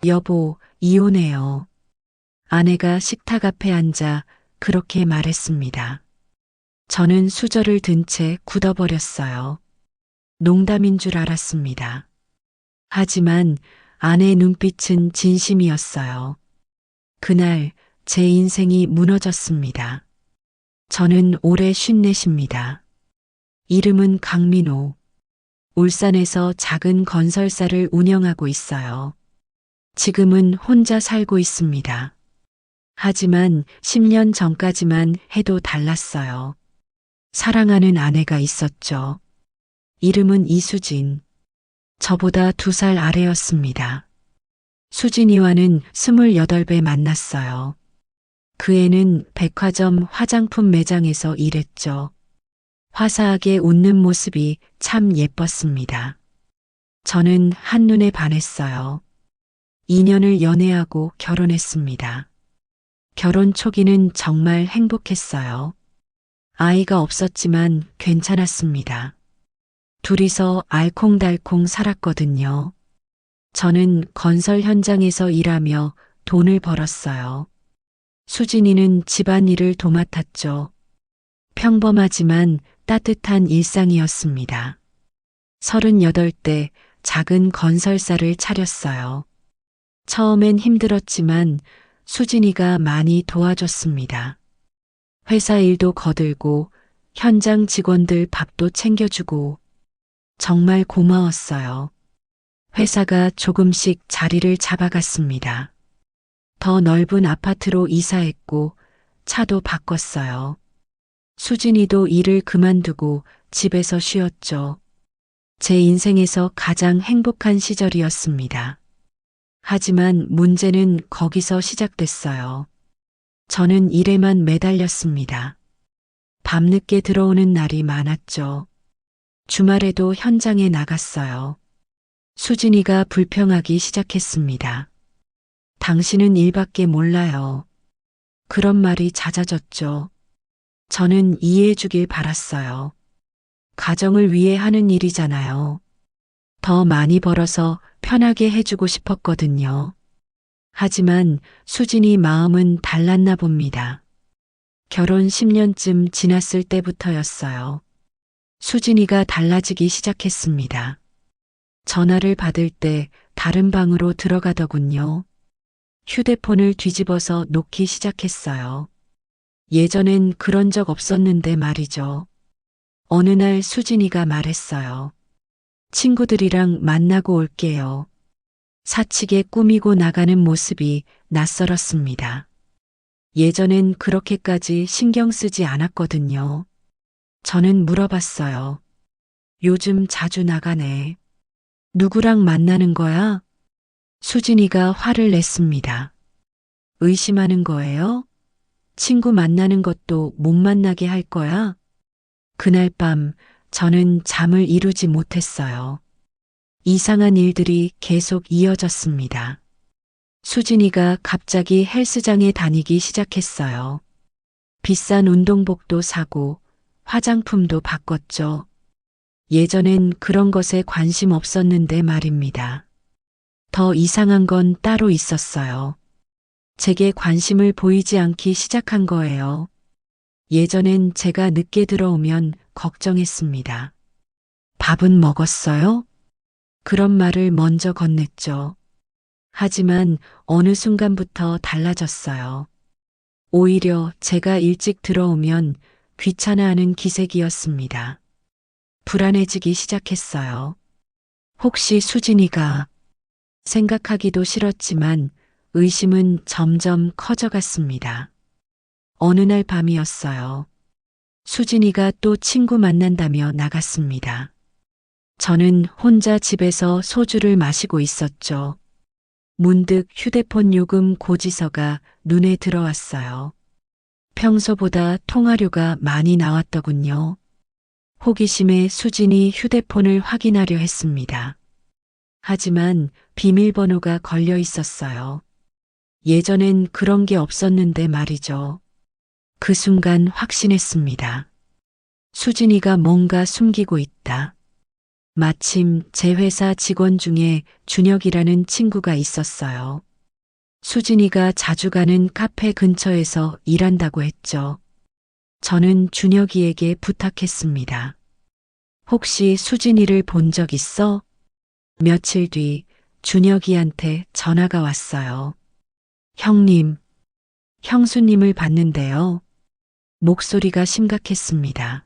여보, 이혼해요. 아내가 식탁 앞에 앉아 그렇게 말했습니다. 저는 수저를 든 채 굳어버렸어요. 농담인 줄 알았습니다. 하지만 아내의 눈빛은 진심이었어요. 그날 제 인생이 무너졌습니다. 저는 올해 54입니다. 이름은 강민호. 울산에서 작은 건설사를 운영하고 있어요. 지금은 혼자 살고 있습니다. 하지만 10년 전까지만 해도 달랐어요. 사랑하는 아내가 있었죠. 이름은 이수진. 저보다 2살 아래였습니다. 수진이와는 28배 만났어요. 그 애는 백화점 화장품 매장에서 일했죠. 화사하게 웃는 모습이 참 예뻤습니다. 저는 한눈에 반했어요. 2년을 연애하고 결혼했습니다. 결혼 초기는 정말 행복했어요. 아이가 없었지만 괜찮았습니다. 둘이서 알콩달콩 살았거든요. 저는 건설 현장에서 일하며 돈을 벌었어요. 수진이는 집안일을 도맡았죠. 평범하지만 따뜻한 일상이었습니다. 38대 작은 건설사를 차렸어요. 처음엔 힘들었지만 수진이가 많이 도와줬습니다. 회사 일도 거들고 현장 직원들 밥도 챙겨주고 정말 고마웠어요. 회사가 조금씩 자리를 잡아갔습니다. 더 넓은 아파트로 이사했고 차도 바꿨어요. 수진이도 일을 그만두고 집에서 쉬었죠. 제 인생에서 가장 행복한 시절이었습니다. 하지만 문제는 거기서 시작됐어요. 저는 일에만 매달렸습니다. 밤늦게 들어오는 날이 많았죠. 주말에도 현장에 나갔어요. 수진이가 불평하기 시작했습니다. 당신은 일밖에 몰라요. 그런 말이 잦아졌죠. 저는 이해해 주길 바랐어요. 가정을 위해 하는 일이잖아요. 더 많이 벌어서 편하게 해주고 싶었거든요. 하지만 수진이 마음은 달랐나 봅니다. 결혼 10년쯤 지났을 때부터였어요. 수진이가 달라지기 시작했습니다. 전화를 받을 때 다른 방으로 들어가더군요. 휴대폰을 뒤집어서 놓기 시작했어요. 예전엔 그런 적 없었는데 말이죠. 어느 날 수진이가 말했어요. 친구들이랑 만나고 올게요. 사치게 꾸미고 나가는 모습이 낯설었습니다. 예전엔 그렇게까지 신경 쓰지 않았거든요. 저는 물어봤어요. 요즘 자주 나가네. 누구랑 만나는 거야? 수진이가 화를 냈습니다. 의심하는 거예요? 친구 만나는 것도 못 만나게 할 거야? 그날 밤 저는 잠을 이루지 못했어요. 이상한 일들이 계속 이어졌습니다. 수진이가 갑자기 헬스장에 다니기 시작했어요. 비싼 운동복도 사고 화장품도 바꿨죠. 예전엔 그런 것에 관심 없었는데 말입니다. 더 이상한 건 따로 있었어요. 제게 관심을 보이지 않기 시작한 거예요. 예전엔 제가 늦게 들어오면 걱정했습니다. 밥은 먹었어요? 그런 말을 먼저 건넸죠. 하지만 어느 순간부터 달라졌어요. 오히려 제가 일찍 들어오면 귀찮아하는 기색이었습니다. 불안해지기 시작했어요. 혹시 수진이가 생각하기도 싫었지만 의심은 점점 커져갔습니다. 어느 날 밤이었어요. 수진이가 또 친구 만난다며 나갔습니다. 저는 혼자 집에서 소주를 마시고 있었죠. 문득 휴대폰 요금 고지서가 눈에 들어왔어요. 평소보다 통화료가 많이 나왔더군요. 호기심에 수진이 휴대폰을 확인하려 했습니다. 하지만 비밀번호가 걸려 있었어요. 예전엔 그런 게 없었는데 말이죠. 그 순간 확신했습니다. 수진이가 뭔가 숨기고 있다. 마침 제 회사 직원 중에 준혁이라는 친구가 있었어요. 수진이가 자주 가는 카페 근처에서 일한다고 했죠. 저는 준혁이에게 부탁했습니다. 혹시 수진이를 본 적 있어? 며칠 뒤 준혁이한테 전화가 왔어요. 형님, 형수님을 봤는데요. 목소리가 심각했습니다.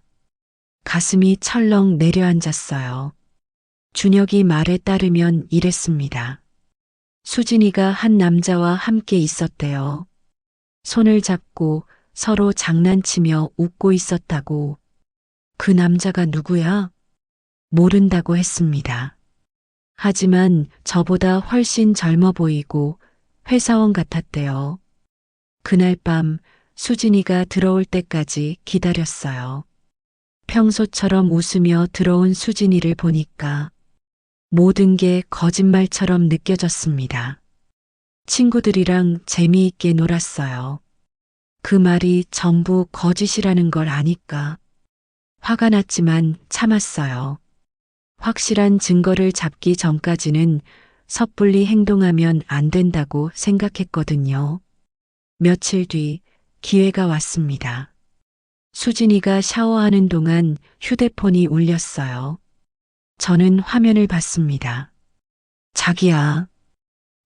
가슴이 철렁 내려앉았어요. 준혁이 말에 따르면 이랬습니다. 수진이가 한 남자와 함께 있었대요. 손을 잡고 서로 장난치며 웃고 있었다고. 그 남자가 누구야? 모른다고 했습니다. 하지만 저보다 훨씬 젊어 보이고 회사원 같았대요. 그날 밤 수진이가 들어올 때까지 기다렸어요. 평소처럼 웃으며 들어온 수진이를 보니까 모든 게 거짓말처럼 느껴졌습니다. 친구들이랑 재미있게 놀았어요. 그 말이 전부 거짓이라는 걸 아니까 화가 났지만 참았어요. 확실한 증거를 잡기 전까지는 섣불리 행동하면 안 된다고 생각했거든요. 며칠 뒤 기회가 왔습니다. 수진이가 샤워하는 동안 휴대폰이 울렸어요. 저는 화면을 봤습니다. 자기야.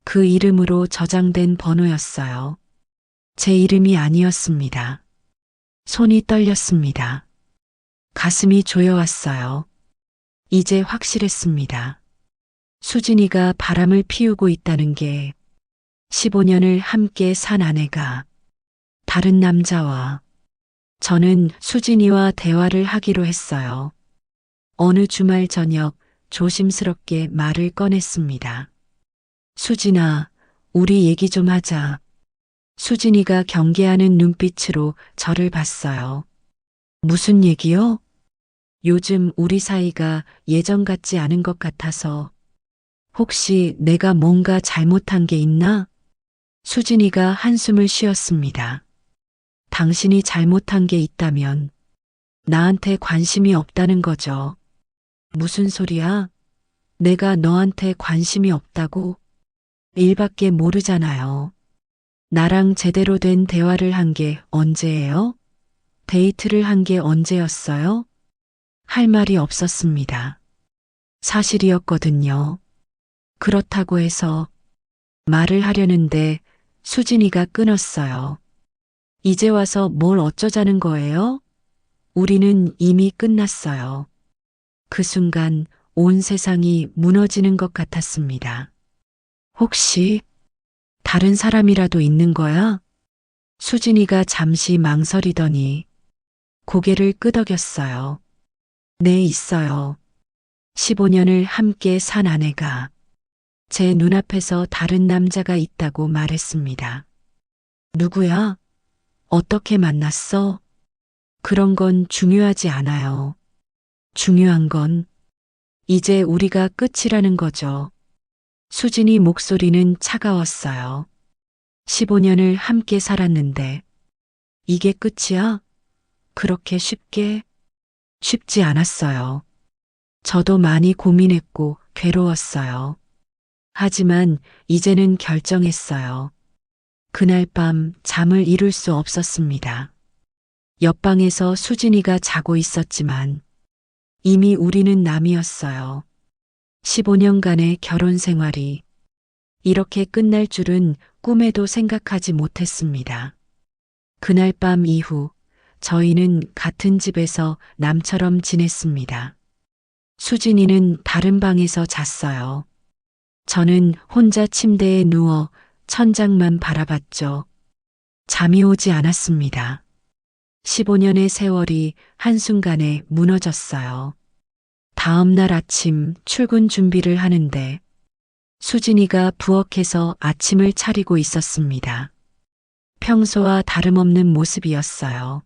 그 이름으로 저장된 번호였어요. 제 이름이 아니었습니다. 손이 떨렸습니다. 가슴이 조여왔어요. 이제 확실했습니다. 수진이가 바람을 피우고 있다는 게 15년을 함께 산 아내가 다른 남자와 저는 수진이와 대화를 하기로 했어요. 어느 주말 저녁 조심스럽게 말을 꺼냈습니다. 수진아, 우리 얘기 좀 하자. 수진이가 경계하는 눈빛으로 저를 봤어요. 무슨 얘기요? 요즘 우리 사이가 예전 같지 않은 것 같아서 혹시 내가 뭔가 잘못한 게 있나? 수진이가 한숨을 쉬었습니다. 당신이 잘못한 게 있다면 나한테 관심이 없다는 거죠. 무슨 소리야? 내가 너한테 관심이 없다고? 일밖에 모르잖아요. 나랑 제대로 된 대화를 한 게 언제예요? 데이트를 한 게 언제였어요? 할 말이 없었습니다. 사실이었거든요. 그렇다고 해서 말을 하려는데 수진이가 끊었어요. 이제 와서 뭘 어쩌자는 거예요? 우리는 이미 끝났어요. 그 순간 온 세상이 무너지는 것 같았습니다. 혹시 다른 사람이라도 있는 거야? 수진이가 잠시 망설이더니 고개를 끄덕였어요. 네, 있어요. 15년을 함께 산 아내가 제 눈앞에서 다른 남자가 있다고 말했습니다. 누구야? 어떻게 만났어? 그런 건 중요하지 않아요. 중요한 건 이제 우리가 끝이라는 거죠. 수진이 목소리는 차가웠어요. 15년을 함께 살았는데 이게 끝이야? 그렇게 쉽게? 쉽지 않았어요. 저도 많이 고민했고 괴로웠어요. 하지만 이제는 결정했어요. 그날 밤 잠을 이룰 수 없었습니다. 옆방에서 수진이가 자고 있었지만 이미 우리는 남이었어요. 15년간의 결혼 생활이 이렇게 끝날 줄은 꿈에도 생각하지 못했습니다. 그날 밤 이후 저희는 같은 집에서 남처럼 지냈습니다. 수진이는 다른 방에서 잤어요. 저는 혼자 침대에 누워 천장만 바라봤죠. 잠이 오지 않았습니다. 15년의 세월이 한순간에 무너졌어요. 다음 날 아침 출근 준비를 하는데 수진이가 부엌에서 아침을 차리고 있었습니다. 평소와 다름없는 모습이었어요.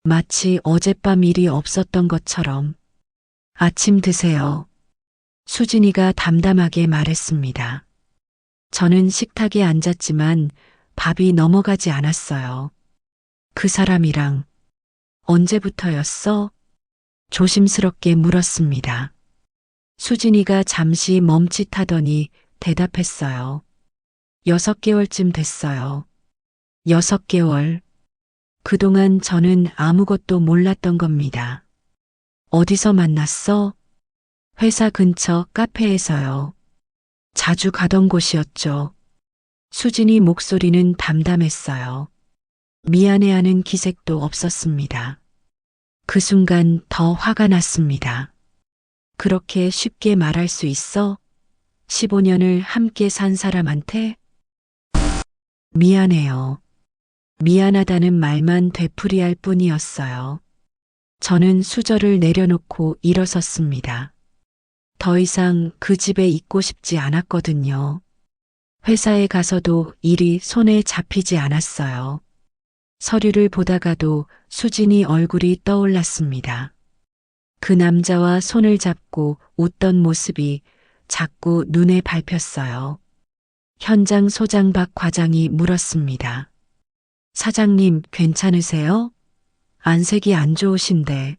마치 어젯밤 일이 없었던 것처럼. 아침 드세요. 수진이가 담담하게 말했습니다. 저는 식탁에 앉았지만 밥이 넘어가지 않았어요. 그 사람이랑 언제부터였어? 조심스럽게 물었습니다. 수진이가 잠시 멈칫하더니 대답했어요. 6개월쯤 됐어요. 6개월. 그동안 저는 아무것도 몰랐던 겁니다. 어디서 만났어? 회사 근처 카페에서요. 자주 가던 곳이었죠. 수진이 목소리는 담담했어요. 미안해하는 기색도 없었습니다. 그 순간 더 화가 났습니다. 그렇게 쉽게 말할 수 있어? 15년을 함께 산 사람한테? 미안해요. 미안하다는 말만 되풀이할 뿐이었어요. 저는 수저를 내려놓고 일어섰습니다. 더 이상 그 집에 있고 싶지 않았거든요. 회사에 가서도 일이 손에 잡히지 않았어요. 서류를 보다가도 수진이 얼굴이 떠올랐습니다. 그 남자와 손을 잡고 웃던 모습이 자꾸 눈에 밟혔어요. 현장 소장 박 과장이 물었습니다. 사장님 괜찮으세요? 안색이 안 좋으신데.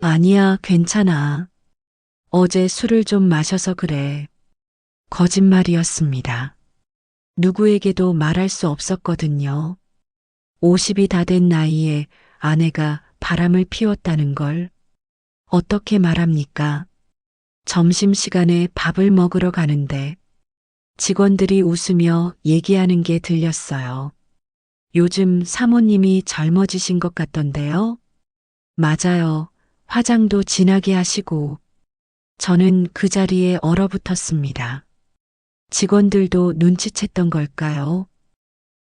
아니야, 괜찮아. 어제 술을 좀 마셔서 그래. 거짓말이었습니다. 누구에게도 말할 수 없었거든요. 50이 다 된 나이에 아내가 바람을 피웠다는 걸 어떻게 말합니까? 점심시간에 밥을 먹으러 가는데 직원들이 웃으며 얘기하는 게 들렸어요. 요즘 사모님이 젊어지신 것 같던데요? 맞아요. 화장도 진하게 하시고. 저는 그 자리에 얼어붙었습니다. 직원들도 눈치챘던 걸까요?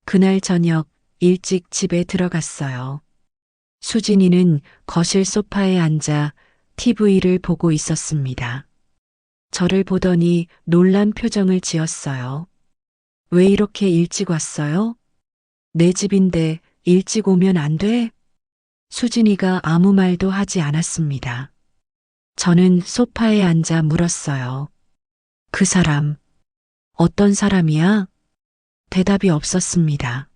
그날 저녁 일찍 집에 들어갔어요. 수진이는 거실 소파에 앉아 TV를 보고 있었습니다. 저를 보더니 놀란 표정을 지었어요. 왜 이렇게 일찍 왔어요? 내 집인데 일찍 오면 안 돼? 수진이가 아무 말도 하지 않았습니다. 저는 소파에 앉아 물었어요. 그 사람, 어떤 사람이야? 대답이 없었습니다.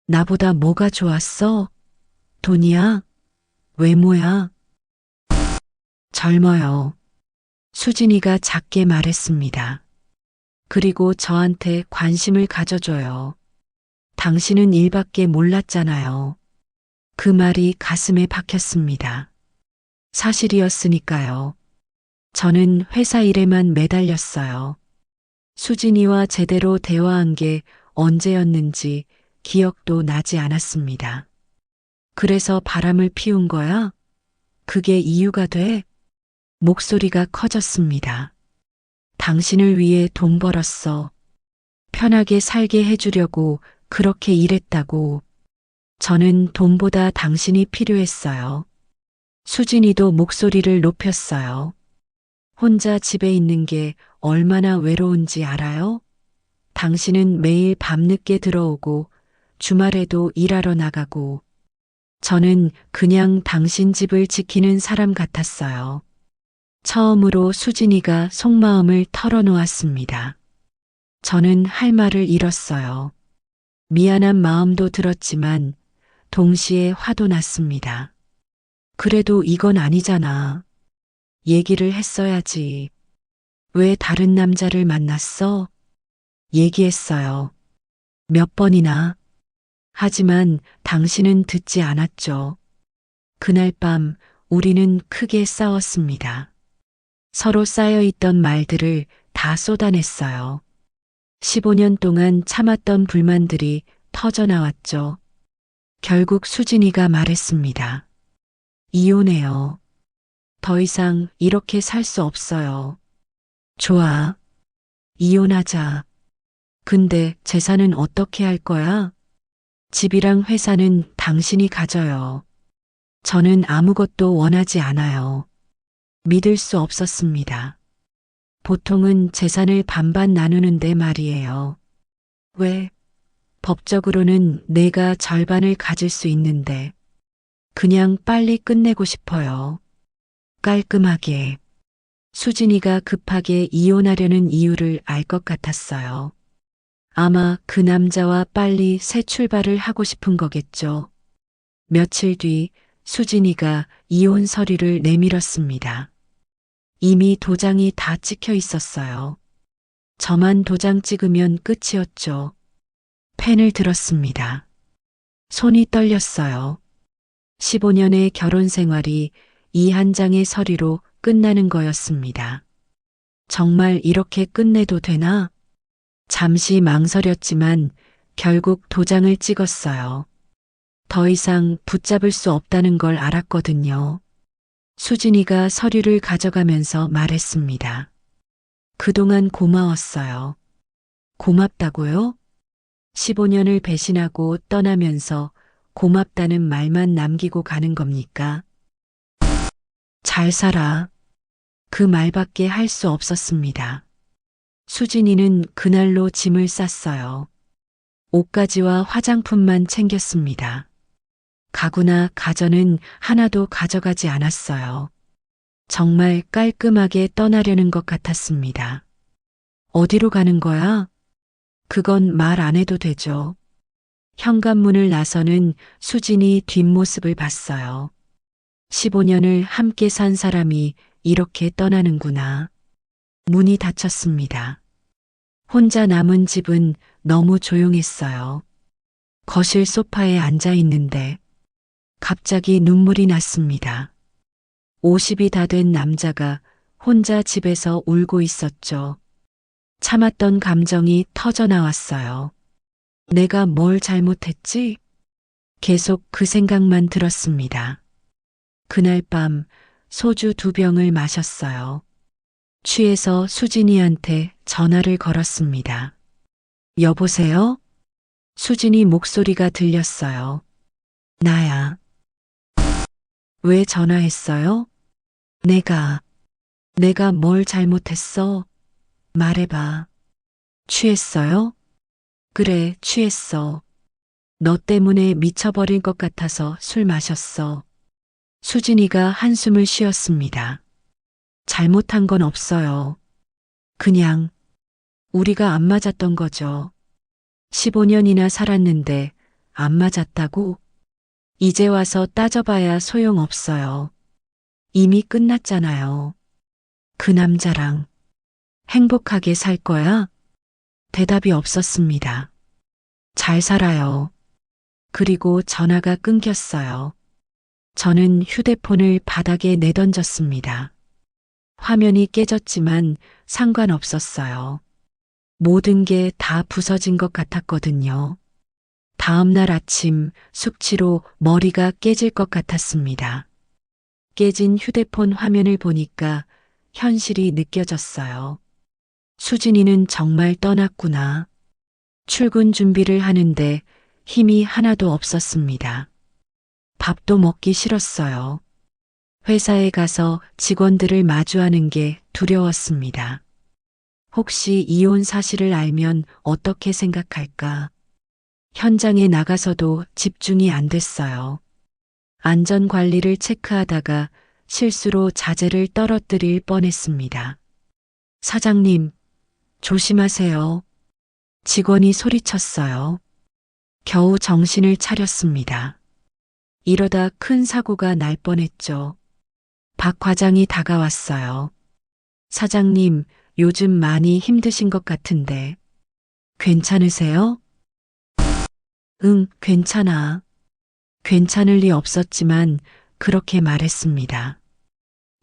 나보다 뭐가 좋았어? 돈이야? 외모야? 젊어요. 수진이가 작게 말했습니다. 그리고 저한테 관심을 가져줘요. 당신은 일밖에 몰랐잖아요. 그 말이 가슴에 박혔습니다. 사실이었으니까요. 저는 회사 일에만 매달렸어요. 수진이와 제대로 대화한 게 언제였는지 기억도 나지 않았습니다. 그래서 바람을 피운 거야? 그게 이유가 돼? 목소리가 커졌습니다. 당신을 위해 돈 벌었어. 편하게 살게 해주려고 그렇게 일했다고. 저는 돈보다 당신이 필요했어요. 수진이도 목소리를 높였어요. 혼자 집에 있는 게 얼마나 외로운지 알아요? 당신은 매일 밤늦게 들어오고 주말에도 일하러 나가고 저는 그냥 당신 집을 지키는 사람 같았어요. 처음으로 수진이가 속마음을 털어놓았습니다. 저는 할 말을 잃었어요. 미안한 마음도 들었지만 동시에 화도 났습니다. 그래도 이건 아니잖아. 얘기를 했어야지. 왜 다른 남자를 만났어? 얘기했어요. 몇 번이나. 하지만 당신은 듣지 않았죠. 그날 밤 우리는 크게 싸웠습니다. 서로 쌓여있던 말들을 다 쏟아냈어요. 15년 동안 참았던 불만들이 터져나왔죠. 결국 수진이가 말했습니다. 이혼해요. 더 이상 이렇게 살 수 없어요. 좋아. 이혼하자. 근데 재산은 어떻게 할 거야? 집이랑 회사는 당신이 가져요. 저는 아무것도 원하지 않아요. 믿을 수 없었습니다. 보통은 재산을 반반 나누는데 말이에요. 왜? 법적으로는 내가 절반을 가질 수 있는데 그냥 빨리 끝내고 싶어요. 깔끔하게. 수진이가 급하게 이혼하려는 이유를 알 것 같았어요. 아마 그 남자와 빨리 새 출발을 하고 싶은 거겠죠. 며칠 뒤 수진이가 이혼 서류를 내밀었습니다. 이미 도장이 다 찍혀 있었어요. 저만 도장 찍으면 끝이었죠. 펜을 들었습니다. 손이 떨렸어요. 15년의 결혼 생활이 이 한 장의 서류로 끝나는 거였습니다. 정말 이렇게 끝내도 되나? 잠시 망설였지만 결국 도장을 찍었어요. 더 이상 붙잡을 수 없다는 걸 알았거든요. 수진이가 서류를 가져가면서 말했습니다. 그동안 고마웠어요. 고맙다고요? 15년을 배신하고 떠나면서 고맙다는 말만 남기고 가는 겁니까? 잘 살아. 그 말밖에 할 수 없었습니다. 수진이는 그날로 짐을 쌌어요. 옷가지와 화장품만 챙겼습니다. 가구나 가전은 하나도 가져가지 않았어요. 정말 깔끔하게 떠나려는 것 같았습니다. 어디로 가는 거야? 그건 말 안 해도 되죠. 현관문을 나서는 수진이 뒷모습을 봤어요. 15년을 함께 산 사람이 이렇게 떠나는구나. 문이 닫혔습니다. 혼자 남은 집은 너무 조용했어요. 거실 소파에 앉아 있는데 갑자기 눈물이 났습니다. 50이 다 된 남자가 혼자 집에서 울고 있었죠. 참았던 감정이 터져 나왔어요. 내가 뭘 잘못했지? 계속 그 생각만 들었습니다. 그날 밤 소주 2병을 마셨어요. 취해서 수진이한테 전화를 걸었습니다. 여보세요? 수진이 목소리가 들렸어요. 나야. 왜 전화했어요? 내가 뭘 잘못했어? 말해봐. 취했어요? 그래, 취했어. 너 때문에 미쳐버릴 것 같아서 술 마셨어. 수진이가 한숨을 쉬었습니다. 잘못한 건 없어요. 그냥 우리가 안 맞았던 거죠. 15년이나 살았는데 안 맞았다고? 이제 와서 따져봐야 소용없어요. 이미 끝났잖아요. 그 남자랑 행복하게 살 거야? 대답이 없었습니다. 잘 살아요. 그리고 전화가 끊겼어요. 저는 휴대폰을 바닥에 내던졌습니다. 화면이 깨졌지만 상관없었어요. 모든 게 다 부서진 것 같았거든요. 다음 날 아침 숙취로 머리가 깨질 것 같았습니다. 깨진 휴대폰 화면을 보니까 현실이 느껴졌어요. 수진이는 정말 떠났구나. 출근 준비를 하는데 힘이 하나도 없었습니다. 밥도 먹기 싫었어요. 회사에 가서 직원들을 마주하는 게 두려웠습니다. 혹시 이혼 사실을 알면 어떻게 생각할까? 현장에 나가서도 집중이 안 됐어요. 안전 관리를 체크하다가 실수로 자재를 떨어뜨릴 뻔했습니다. 사장님, 조심하세요. 직원이 소리쳤어요. 겨우 정신을 차렸습니다. 이러다 큰 사고가 날 뻔했죠. 박 과장이 다가왔어요. 사장님, 요즘 많이 힘드신 것 같은데. 괜찮으세요? 응, 괜찮아. 괜찮을 리 없었지만 그렇게 말했습니다.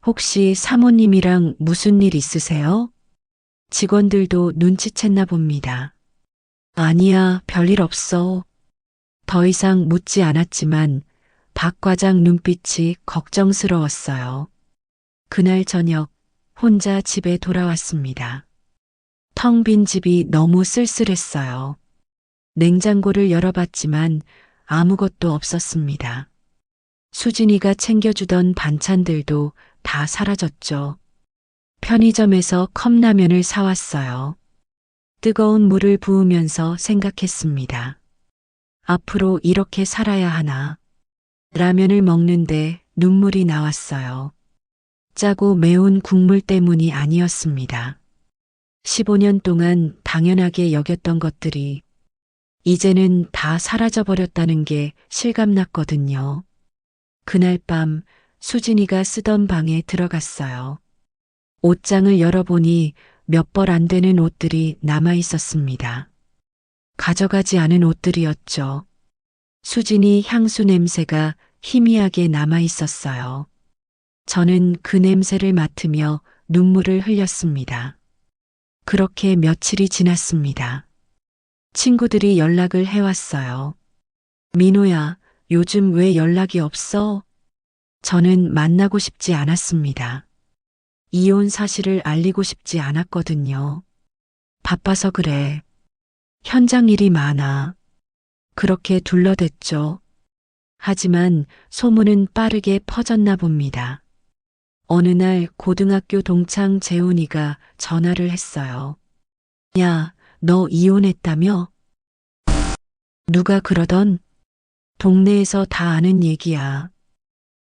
혹시 사모님이랑 무슨 일 있으세요? 직원들도 눈치챘나 봅니다. 아니야, 별일 없어. 더 이상 묻지 않았지만 박 과장 눈빛이 걱정스러웠어요. 그날 저녁 혼자 집에 돌아왔습니다. 텅 빈 집이 너무 쓸쓸했어요. 냉장고를 열어봤지만 아무것도 없었습니다. 수진이가 챙겨주던 반찬들도 다 사라졌죠. 편의점에서 컵라면을 사왔어요. 뜨거운 물을 부으면서 생각했습니다. 앞으로 이렇게 살아야 하나. 라면을 먹는데 눈물이 나왔어요. 짜고 매운 국물 때문이 아니었습니다. 15년 동안 당연하게 여겼던 것들이 이제는 다 사라져버렸다는 게 실감났거든요. 그날 밤 수진이가 쓰던 방에 들어갔어요. 옷장을 열어보니 몇 벌 안 되는 옷들이 남아 있었습니다. 가져가지 않은 옷들이었죠. 수진이 향수 냄새가 희미하게 남아 있었어요. 저는 그 냄새를 맡으며 눈물을 흘렸습니다. 그렇게 며칠이 지났습니다. 친구들이 연락을 해왔어요. 민호야, 요즘 왜 연락이 없어? 저는 만나고 싶지 않았습니다. 이혼 사실을 알리고 싶지 않았거든요. 바빠서 그래. 현장 일이 많아. 그렇게 둘러댔죠. 하지만 소문은 빠르게 퍼졌나 봅니다. 어느 날 고등학교 동창 재훈이가 전화를 했어요. 야, 너 이혼했다며? 누가 그러던? 동네에서 다 아는 얘기야.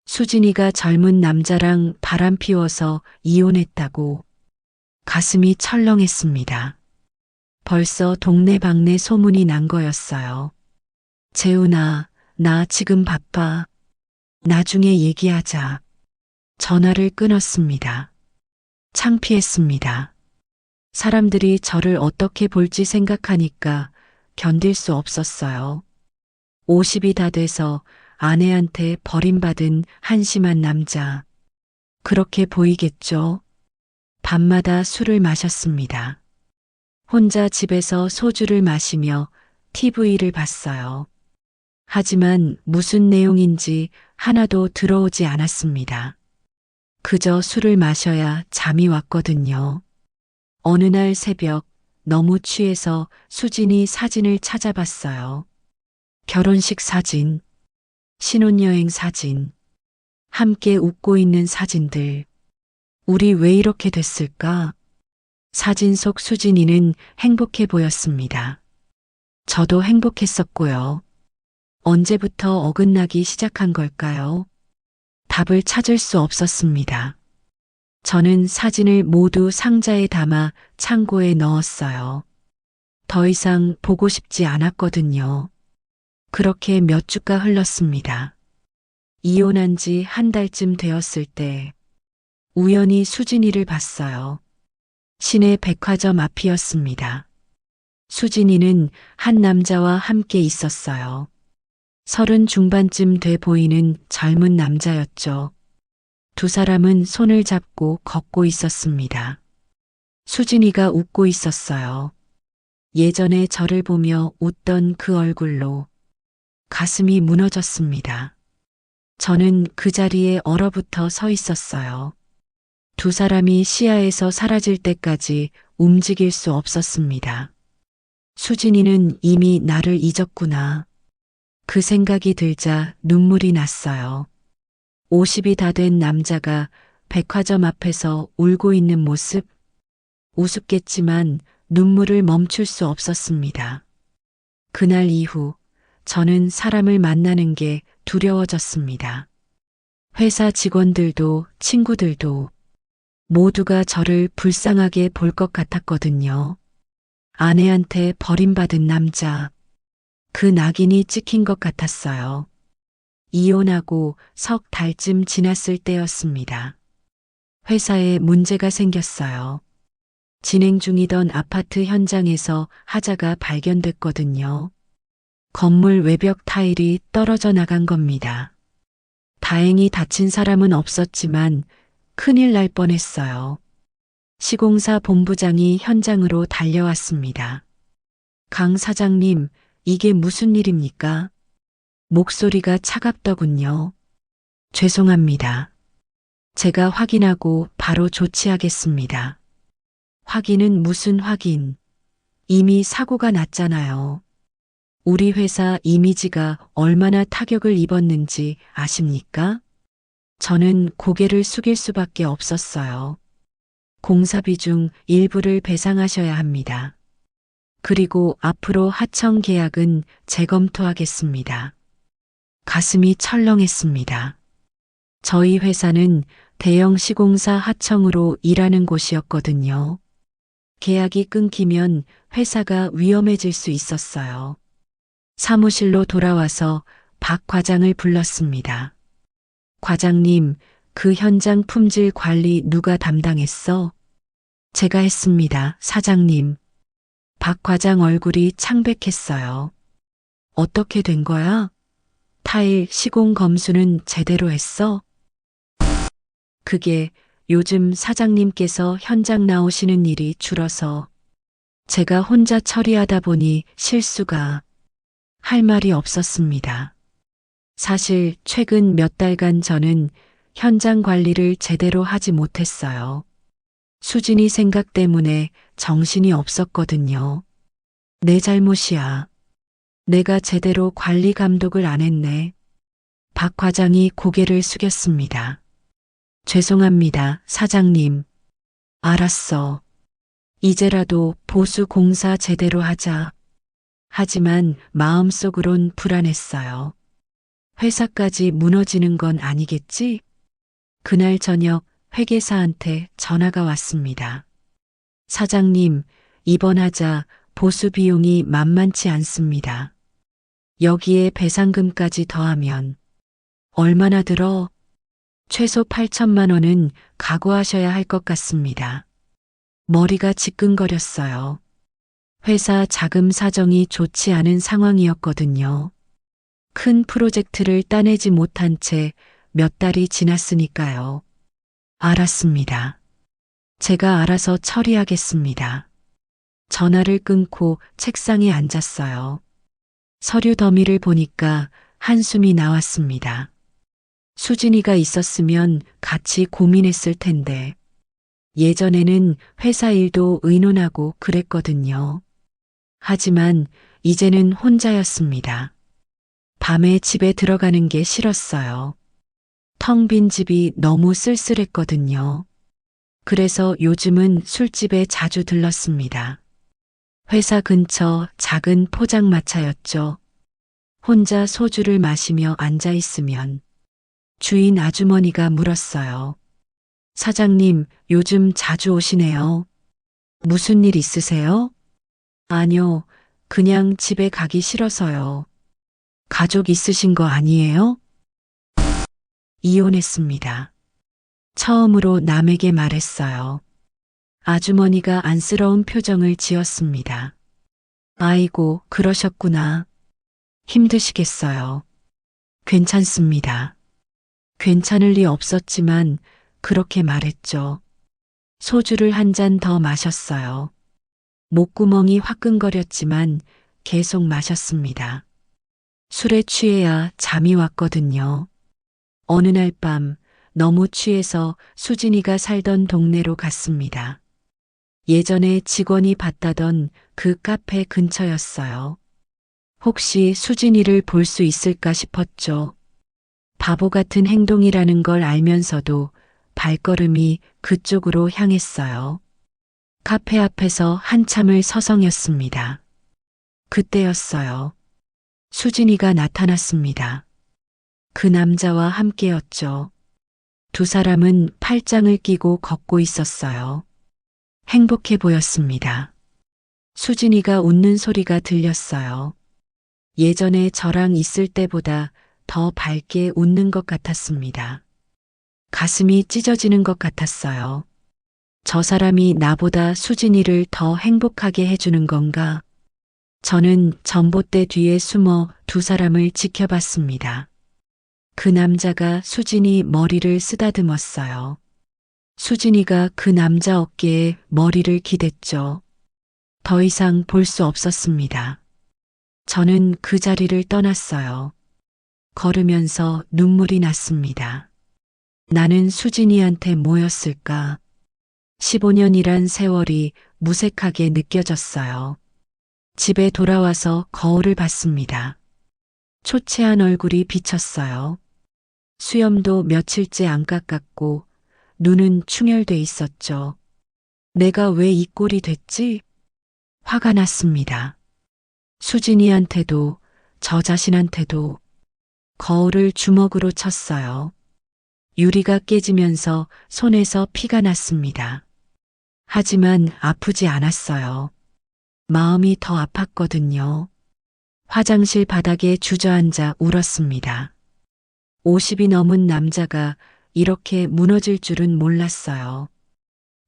수진이가 젊은 남자랑 바람 피워서 이혼했다고. 가슴이 철렁했습니다. 벌써 동네방네 소문이 난 거였어요. 재훈아, 나 지금 바빠. 나중에 얘기하자. 전화를 끊었습니다. 창피했습니다. 사람들이 저를 어떻게 볼지 생각하니까 견딜 수 없었어요. 50이 다 돼서 아내한테 버림받은 한심한 남자. 그렇게 보이겠죠? 밤마다 술을 마셨습니다. 혼자 집에서 소주를 마시며 TV를 봤어요. 하지만 무슨 내용인지 하나도 들어오지 않았습니다. 그저 술을 마셔야 잠이 왔거든요. 어느 날 새벽 너무 취해서 수진이 사진을 찾아봤어요. 결혼식 사진, 신혼여행 사진, 함께 웃고 있는 사진들. 우리 왜 이렇게 됐을까? 사진 속 수진이는 행복해 보였습니다. 저도 행복했었고요. 언제부터 어긋나기 시작한 걸까요? 답을 찾을 수 없었습니다. 저는 사진을 모두 상자에 담아 창고에 넣었어요. 더 이상 보고 싶지 않았거든요. 그렇게 몇 주가 흘렀습니다. 이혼한 지 한 달쯤 되었을 때 우연히 수진이를 봤어요. 시내 백화점 앞이었습니다. 수진이는 한 남자와 함께 있었어요. 30 중반쯤 돼 보이는 젊은 남자였죠. 두 사람은 손을 잡고 걷고 있었습니다. 수진이가 웃고 있었어요. 예전에 저를 보며 웃던 그 얼굴로 가슴이 무너졌습니다. 저는 그 자리에 얼어붙어 서 있었어요. 두 사람이 시야에서 사라질 때까지 움직일 수 없었습니다. 수진이는 이미 나를 잊었구나. 그 생각이 들자 눈물이 났어요. 50이 다 된 남자가 백화점 앞에서 울고 있는 모습, 우습겠지만 눈물을 멈출 수 없었습니다. 그날 이후 저는 사람을 만나는 게 두려워졌습니다. 회사 직원들도 친구들도 모두가 저를 불쌍하게 볼 것 같았거든요. 아내한테 버림받은 남자, 그 낙인이 찍힌 것 같았어요. 이혼하고 석 달쯤 지났을 때였습니다. 회사에 문제가 생겼어요. 진행 중이던 아파트 현장에서 하자가 발견됐거든요. 건물 외벽 타일이 떨어져 나간 겁니다. 다행히 다친 사람은 없었지만 큰일 날 뻔했어요. 시공사 본부장이 현장으로 달려왔습니다. 강 사장님, 이게 무슨 일입니까? 목소리가 차갑더군요. 죄송합니다. 제가 확인하고 바로 조치하겠습니다. 확인은 무슨 확인? 이미 사고가 났잖아요. 우리 회사 이미지가 얼마나 타격을 입었는지 아십니까? 저는 고개를 숙일 수밖에 없었어요. 공사비 중 일부를 배상하셔야 합니다. 그리고 앞으로 하청 계약은 재검토하겠습니다. 가슴이 철렁했습니다. 저희 회사는 대형 시공사 하청으로 일하는 곳이었거든요. 계약이 끊기면 회사가 위험해질 수 있었어요. 사무실로 돌아와서 박 과장을 불렀습니다. 과장님, 그 현장 품질 관리 누가 담당했어? 제가 했습니다, 사장님. 박 과장 얼굴이 창백했어요. 어떻게 된 거야? 타일 시공 검수는 제대로 했어? 그게 요즘 사장님께서 현장 나오시는 일이 줄어서 제가 혼자 처리하다 보니 실수가 할 말이 없었습니다. 사실 최근 몇 달간 저는 현장 관리를 제대로 하지 못했어요. 수진이 생각 때문에 정신이 없었거든요. 내 잘못이야. 내가 제대로 관리 감독을 안 했네. 박 과장이 고개를 숙였습니다. 죄송합니다, 사장님. 알았어. 이제라도 보수 공사 제대로 하자. 하지만 마음속으론 불안했어요. 회사까지 무너지는 건 아니겠지? 그날 저녁 회계사한테 전화가 왔습니다. 사장님, 이번 하자 보수 비용이 만만치 않습니다. 여기에 배상금까지 더하면 얼마나 들어? 최소 8천만 원은 각오하셔야 할 것 같습니다. 머리가 지끈거렸어요. 회사 자금 사정이 좋지 않은 상황이었거든요. 큰 프로젝트를 따내지 못한 채 몇 달이 지났으니까요. 알았습니다. 제가 알아서 처리하겠습니다. 전화를 끊고 책상에 앉았어요. 서류 더미를 보니까 한숨이 나왔습니다. 수진이가 있었으면 같이 고민했을 텐데 예전에는 회사 일도 의논하고 그랬거든요. 하지만 이제는 혼자였습니다. 밤에 집에 들어가는 게 싫었어요. 텅 빈 집이 너무 쓸쓸했거든요. 그래서 요즘은 술집에 자주 들렀습니다. 회사 근처 작은 포장마차였죠. 혼자 소주를 마시며 앉아 있으면 주인 아주머니가 물었어요. 사장님, 요즘 자주 오시네요. 무슨 일 있으세요? 아니요, 그냥 집에 가기 싫어서요. 가족 있으신 거 아니에요? 이혼했습니다. 처음으로 남에게 말했어요. 아주머니가 안쓰러운 표정을 지었습니다. 아이고, 그러셨구나. 힘드시겠어요. 괜찮습니다. 괜찮을 리 없었지만 그렇게 말했죠. 소주를 한 잔 더 마셨어요. 목구멍이 화끈거렸지만 계속 마셨습니다. 술에 취해야 잠이 왔거든요. 어느 날 밤 너무 취해서 수진이가 살던 동네로 갔습니다. 예전에 직원이 봤다던 그 카페 근처였어요. 혹시 수진이를 볼 수 있을까 싶었죠. 바보 같은 행동이라는 걸 알면서도 발걸음이 그쪽으로 향했어요. 카페 앞에서 한참을 서성였습니다. 그때였어요. 수진이가 나타났습니다. 그 남자와 함께였죠. 두 사람은 팔짱을 끼고 걷고 있었어요. 행복해 보였습니다. 수진이가 웃는 소리가 들렸어요. 예전에 저랑 있을 때보다 더 밝게 웃는 것 같았습니다. 가슴이 찢어지는 것 같았어요. 저 사람이 나보다 수진이를 더 행복하게 해주는 건가? 저는 전봇대 뒤에 숨어 두 사람을 지켜봤습니다. 그 남자가 수진이 머리를 쓰다듬었어요. 수진이가 그 남자 어깨에 머리를 기댔죠. 더 이상 볼 수 없었습니다. 저는 그 자리를 떠났어요. 걸으면서 눈물이 났습니다. 나는 수진이한테 뭐였을까? 15년이란 세월이 무색하게 느껴졌어요. 집에 돌아와서 거울을 봤습니다. 초췌한 얼굴이 비쳤어요. 수염도 며칠째 안 깎았고 눈은 충혈돼 있었죠. 내가 왜 이 꼴이 됐지? 화가 났습니다. 수진이한테도 저 자신한테도. 거울을 주먹으로 쳤어요. 유리가 깨지면서 손에서 피가 났습니다. 하지만 아프지 않았어요. 마음이 더 아팠거든요. 화장실 바닥에 주저앉아 울었습니다. 50이 넘은 남자가 이렇게 무너질 줄은 몰랐어요.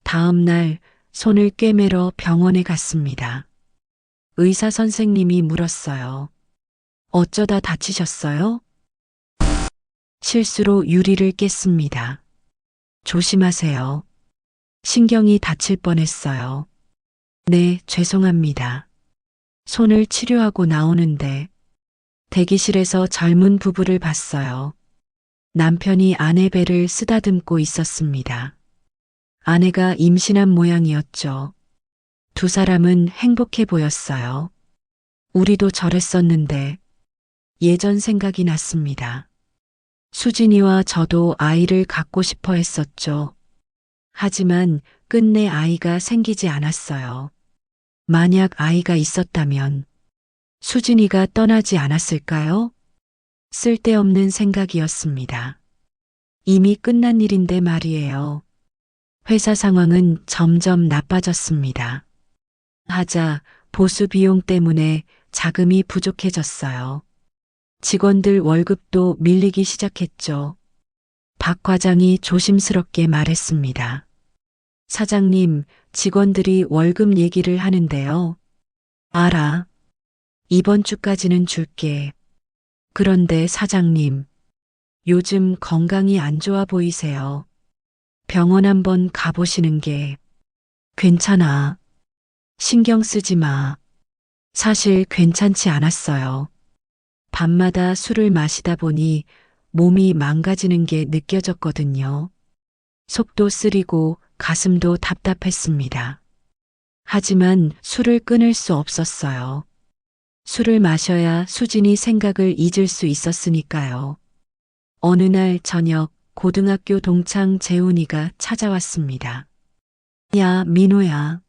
다음 날 손을 꿰매러 병원에 갔습니다. 의사 선생님이 물었어요. 어쩌다 다치셨어요? 실수로 유리를 깼습니다. 조심하세요. 신경이 다칠 뻔했어요. 네, 죄송합니다. 손을 치료하고 나오는데 대기실에서 젊은 부부를 봤어요. 남편이 아내 배를 쓰다듬고 있었습니다. 아내가 임신한 모양이었죠. 두 사람은 행복해 보였어요. 우리도 저랬었는데 예전 생각이 났습니다. 수진이와 저도 아이를 갖고 싶어 했었죠. 하지만 끝내 아이가 생기지 않았어요. 만약 아이가 있었다면 수진이가 떠나지 않았을까요? 쓸데없는 생각이었습니다. 이미 끝난 일인데 말이에요. 회사 상황은 점점 나빠졌습니다. 하자 보수 비용 때문에 자금이 부족해졌어요. 직원들 월급도 밀리기 시작했죠. 박 과장이 조심스럽게 말했습니다. 사장님, 직원들이 월급 얘기를 하는데요. 알아. 이번 주까지는 줄게. 그런데 사장님, 요즘 건강이 안 좋아 보이세요. 병원 한번 가보시는 게 괜찮아. 신경 쓰지 마. 사실 괜찮지 않았어요. 밤마다 술을 마시다 보니 몸이 망가지는 게 느껴졌거든요. 속도 쓰리고 가슴도 답답했습니다. 하지만 술을 끊을 수 없었어요. 술을 마셔야 수진이 생각을 잊을 수 있었으니까요. 어느 날 저녁 고등학교 동창 재훈이가 찾아왔습니다. 야, 민호야.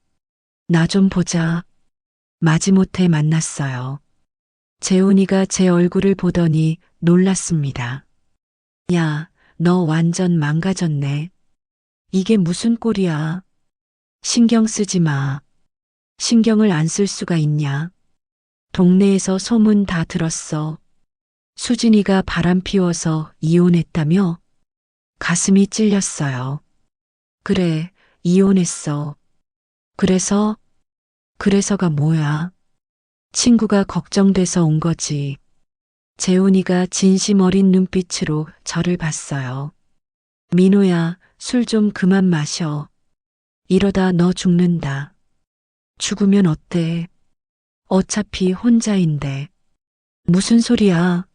나 좀 보자. 마지못해 만났어요. 재훈이가 제 얼굴을 보더니 놀랐습니다. 야, 너 완전 망가졌네. 이게 무슨 꼴이야? 신경 쓰지 마. 신경을 안 쓸 수가 있냐? 동네에서 소문 다 들었어. 수진이가 바람 피워서 이혼했다며? 가슴이 찔렸어요. 그래, 이혼했어. 그래서가 뭐야? 친구가 걱정돼서 온 거지. 재훈이가 진심 어린 눈빛으로 저를 봤어요. 민호야, 술 좀 그만 마셔. 이러다 너 죽는다. 죽으면 어때? 어차피 혼자인데. 무슨 소리야?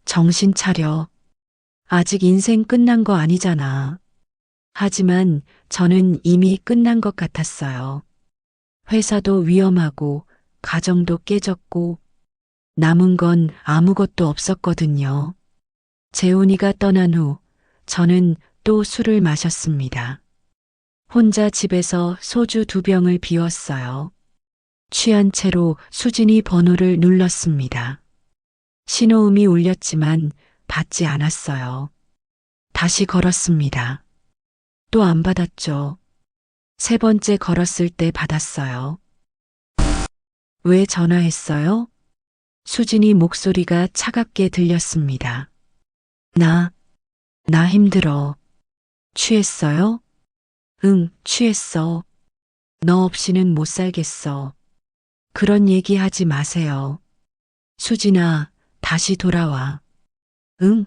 정신 차려. 아직 인생 끝난 거 아니잖아. 하지만 저는 이미 끝난 것 같았어요. 회사도 위험하고, 가정도 깨졌고, 남은 건 아무것도 없었거든요. 재훈이가 떠난 후 저는 또 술을 마셨습니다. 혼자 집에서 소주 2병을 비웠어요. 취한 채로 수진이 번호를 눌렀습니다. 신호음이 울렸지만 받지 않았어요. 다시 걸었습니다. 또 안 받았죠. 3번째 걸었을 때 받았어요. 왜 전화했어요? 수진이 목소리가 차갑게 들렸습니다. 나 힘들어. 취했어요? 응, 취했어. 너 없이는 못 살겠어. 그런 얘기 하지 마세요. 수진아, 다시 돌아와. 응?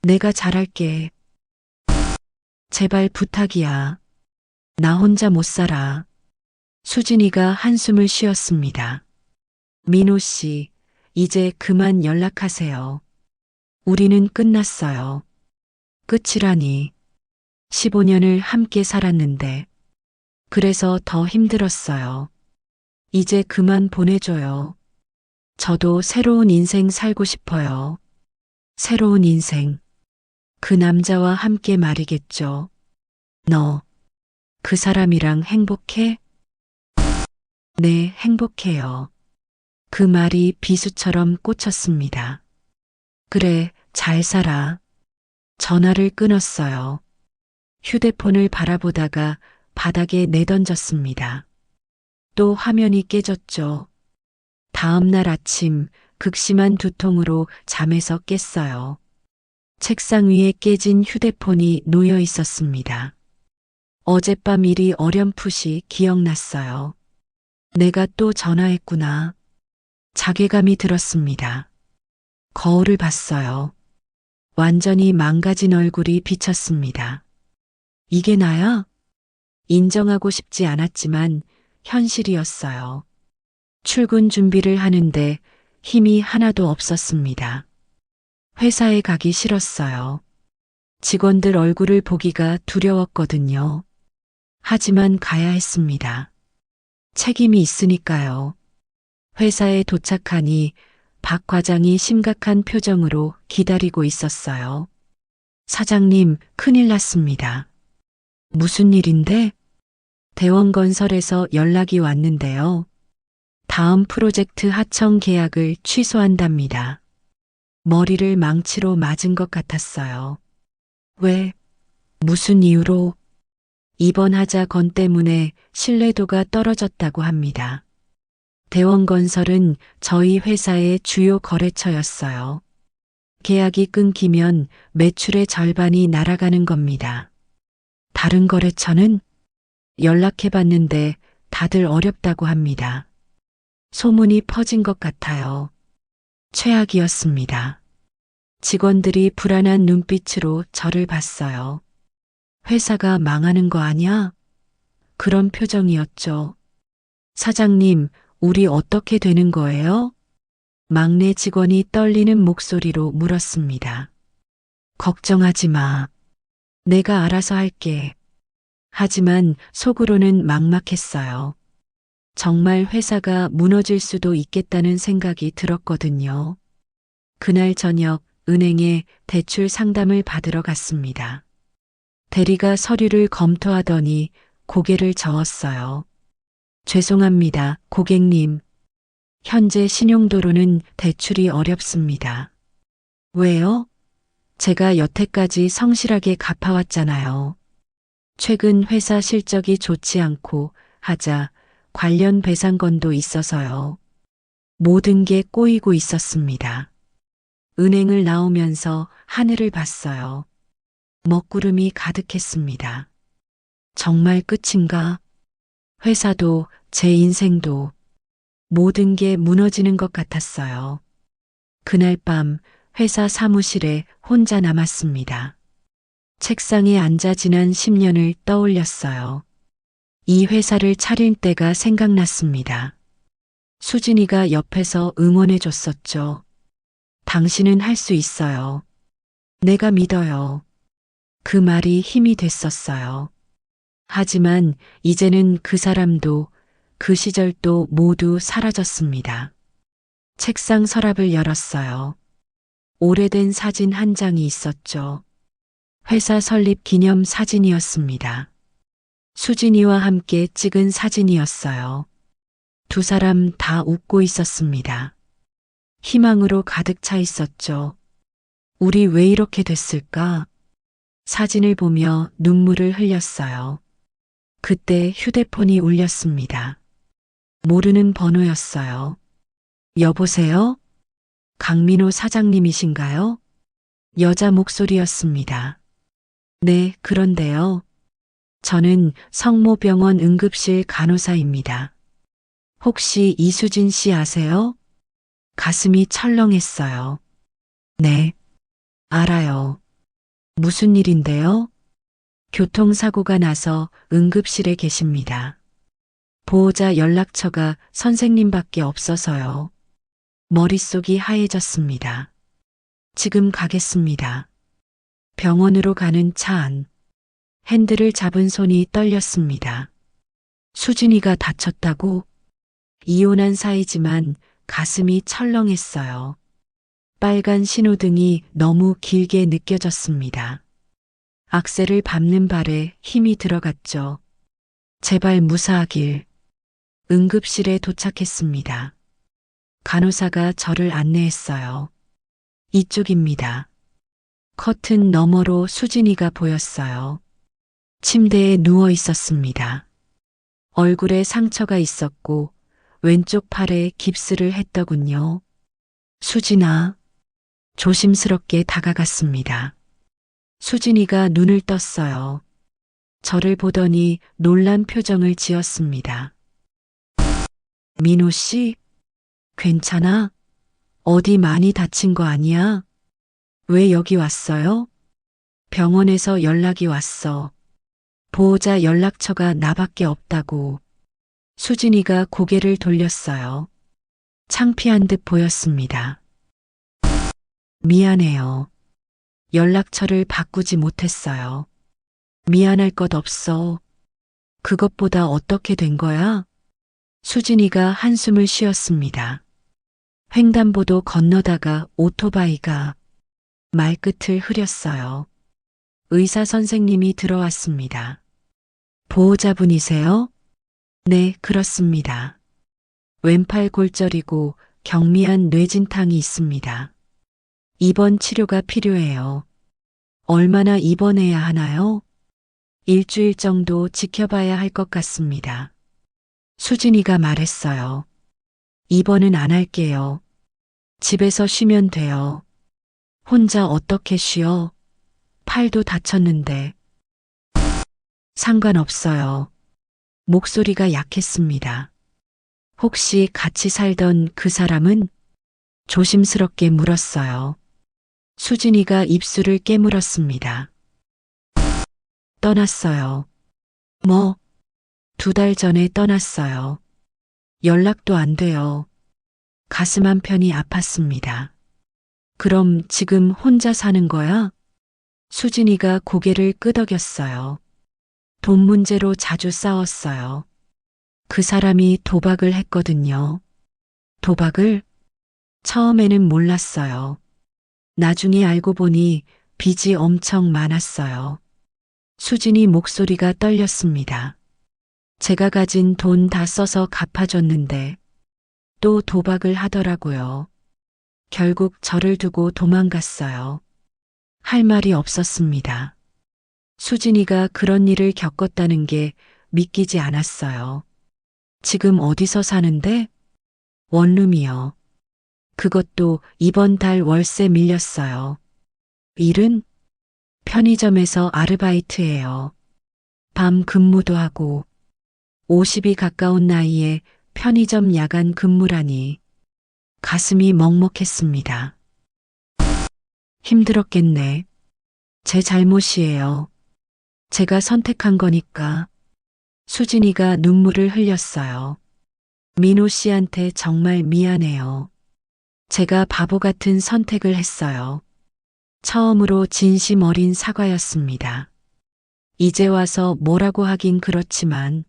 내가 잘할게. 제발 부탁이야. 나 혼자 못 살아. 수진이가 한숨을 쉬었습니다. 민호 씨, 이제 그만 연락하세요. 우리는 끝났어요. 끝이라니. 15년을 함께 살았는데. 그래서 더 힘들었어요. 이제 그만 보내줘요. 저도 새로운 인생 살고 싶어요. 새로운 인생. 그 남자와 함께 말이겠죠. 너, 그 사람이랑 행복해? 네, 행복해요. 그 말이 비수처럼 꽂혔습니다. 그래, 잘 살아. 전화를 끊었어요. 휴대폰을 바라보다가 바닥에 내던졌습니다. 또 화면이 깨졌죠. 다음 날 아침 극심한 두통으로 잠에서 깼어요. 책상 위에 깨진 휴대폰이 놓여 있었습니다. 어젯밤 일이 어렴풋이 기억났어요. 내가 또 전화했구나. 자괴감이 들었습니다. 거울을 봤어요. 완전히 망가진 얼굴이 비쳤습니다. 이게 나야? 인정하고 싶지 않았지만 현실이었어요. 출근 준비를 하는데 힘이 하나도 없었습니다. 회사에 가기 싫었어요. 직원들 얼굴을 보기가 두려웠거든요. 하지만 가야 했습니다. 책임이 있으니까요. 회사에 도착하니 박 과장이 심각한 표정으로 기다리고 있었어요. 사장님, 큰일 났습니다. 무슨 일인데? 대원건설에서 연락이 왔는데요. 다음 프로젝트 하청 계약을 취소한답니다. 머리를 망치로 맞은 것 같았어요. 왜? 무슨 이유로? 이번 하자 건 때문에 신뢰도가 떨어졌다고 합니다. 대원건설은 저희 회사의 주요 거래처였어요. 계약이 끊기면 매출의 절반이 날아가는 겁니다. 다른 거래처는 연락해 봤는데 다들 어렵다고 합니다. 소문이 퍼진 것 같아요. 최악이었습니다. 직원들이 불안한 눈빛으로 저를 봤어요. 회사가 망하는 거 아니야? 그런 표정이었죠. 사장님, 우리 어떻게 되는 거예요? 막내 직원이 떨리는 목소리로 물었습니다. 걱정하지 마. 내가 알아서 할게. 하지만 속으로는 막막했어요. 정말 회사가 무너질 수도 있겠다는 생각이 들었거든요. 그날 저녁 은행에 대출 상담을 받으러 갔습니다. 대리가 서류를 검토하더니 고개를 저었어요. 죄송합니다, 고객님. 현재 신용도로는 대출이 어렵습니다. 왜요? 제가 여태까지 성실하게 갚아왔잖아요. 최근 회사 실적이 좋지 않고 하자 관련 배상건도 있어서요. 모든 게 꼬이고 있었습니다. 은행을 나오면서 하늘을 봤어요. 먹구름이 가득했습니다. 정말 끝인가? 회사도 제 인생도 모든 게 무너지는 것 같았어요. 그날 밤 회사 사무실에 혼자 남았습니다. 책상에 앉아 지난 10년을 떠올렸어요. 이 회사를 차릴 때가 생각났습니다. 수진이가 옆에서 응원해 줬었죠. 당신은 할 수 있어요. 내가 믿어요. 그 말이 힘이 됐었어요. 하지만 이제는 그 사람도 그 시절도 모두 사라졌습니다. 책상 서랍을 열었어요. 오래된 사진 한 장이 있었죠. 회사 설립 기념 사진이었습니다. 수진이와 함께 찍은 사진이었어요. 두 사람 다 웃고 있었습니다. 희망으로 가득 차 있었죠. 우리 왜 이렇게 됐을까? 사진을 보며 눈물을 흘렸어요. 그때 휴대폰이 울렸습니다. 모르는 번호였어요. 여보세요? 강민호 사장님이신가요? 여자 목소리였습니다. 네, 그런데요. 저는 성모병원 응급실 간호사입니다. 혹시 이수진 씨 아세요? 가슴이 철렁했어요. 네, 알아요. 무슨 일인데요? 교통사고가 나서 응급실에 계십니다. 보호자 연락처가 선생님밖에 없어서요. 머릿속이 하얘졌습니다. 지금 가겠습니다. 병원으로 가는 차 안. 핸들을 잡은 손이 떨렸습니다. 수진이가 다쳤다고? 이혼한 사이지만 가슴이 철렁했어요. 빨간 신호등이 너무 길게 느껴졌습니다. 악셀을 밟는 발에 힘이 들어갔죠. 제발 무사하길. 응급실에 도착했습니다. 간호사가 저를 안내했어요. 이쪽입니다. 커튼 너머로 수진이가 보였어요. 침대에 누워 있었습니다. 얼굴에 상처가 있었고 왼쪽 팔에 깁스를 했더군요. 수진아, 조심스럽게 다가갔습니다. 수진이가 눈을 떴어요. 저를 보더니 놀란 표정을 지었습니다. 민호 씨, 괜찮아? 어디 많이 다친 거 아니야? 왜 여기 왔어요? 병원에서 연락이 왔어. 보호자 연락처가 나밖에 없다고. 수진이가 고개를 돌렸어요. 창피한 듯 보였습니다. 미안해요. 연락처를 바꾸지 못했어요. 미안할 것 없어. 그것보다 어떻게 된 거야? 수진이가 한숨을 쉬었습니다. 횡단보도 건너다가 오토바이가 말끝을 흐렸어요. 의사 선생님이 들어왔습니다. 보호자분이세요? 네, 그렇습니다. 왼팔 골절이고 경미한 뇌진탕이 있습니다. 입원 치료가 필요해요. 얼마나 입원해야 하나요? 일주일 정도 지켜봐야 할 것 같습니다. 수진이가 말했어요. 입원은 안 할게요. 집에서 쉬면 돼요. 혼자 어떻게 쉬어? 팔도 다쳤는데. 상관없어요. 목소리가 약했습니다. 혹시 같이 살던 그 사람은? 조심스럽게 물었어요. 수진이가 입술을 깨물었습니다. 떠났어요. 뭐? 2달 전에 떠났어요. 연락도 안 돼요. 가슴 한편이 아팠습니다. 그럼 지금 혼자 사는 거야? 수진이가 고개를 끄덕였어요. 돈 문제로 자주 싸웠어요. 그 사람이 도박을 했거든요. 도박을? 처음에는 몰랐어요. 나중에 알고 보니 빚이 엄청 많았어요. 수진이 목소리가 떨렸습니다. 제가 가진 돈 다 써서 갚아줬는데 또 도박을 하더라고요. 결국 저를 두고 도망갔어요. 할 말이 없었습니다. 수진이가 그런 일을 겪었다는 게 믿기지 않았어요. 지금 어디서 사는데? 원룸이요. 그것도 이번 달 월세 밀렸어요. 일은? 편의점에서 아르바이트해요. 밤 근무도 하고 50이 가까운 나이에 편의점 야간 근무라니 가슴이 먹먹했습니다. 힘들었겠네. 제 잘못이에요. 제가 선택한 거니까. 수진이가 눈물을 흘렸어요. 민호 씨한테 정말 미안해요. 제가 바보 같은 선택을 했어요. 처음으로 진심 어린 사과였습니다. 이제 와서 뭐라고 하긴 그렇지만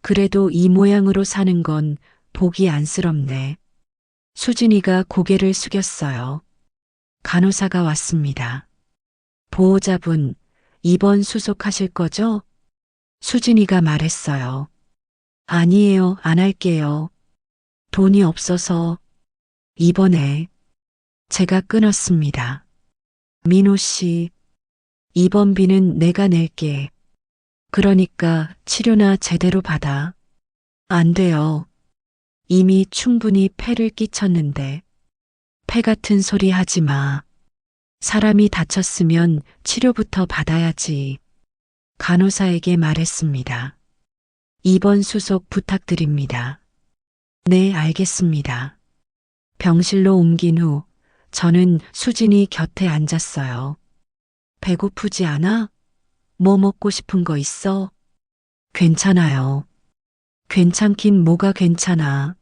그래도 이 모양으로 사는 건 보기 안쓰럽네. 수진이가 고개를 숙였어요. 간호사가 왔습니다. 보호자분, 입원 수속하실 거죠? 수진이가 말했어요. 아니에요, 안 할게요. 돈이 없어서 입원해. 제가 끊었습니다. 민호 씨, 입원비는 내가 낼게. 그러니까 치료나 제대로 받아. 안 돼요. 이미 충분히 폐를 끼쳤는데. 폐 같은 소리 하지 마. 사람이 다쳤으면 치료부터 받아야지. 간호사에게 말했습니다. 입원 수속 부탁드립니다. 네, 알겠습니다. 병실로 옮긴 후 저는 수진이 곁에 앉았어요. 배고프지 않아? 뭐 먹고 싶은 거 있어? 괜찮아요. 괜찮긴 뭐가 괜찮아.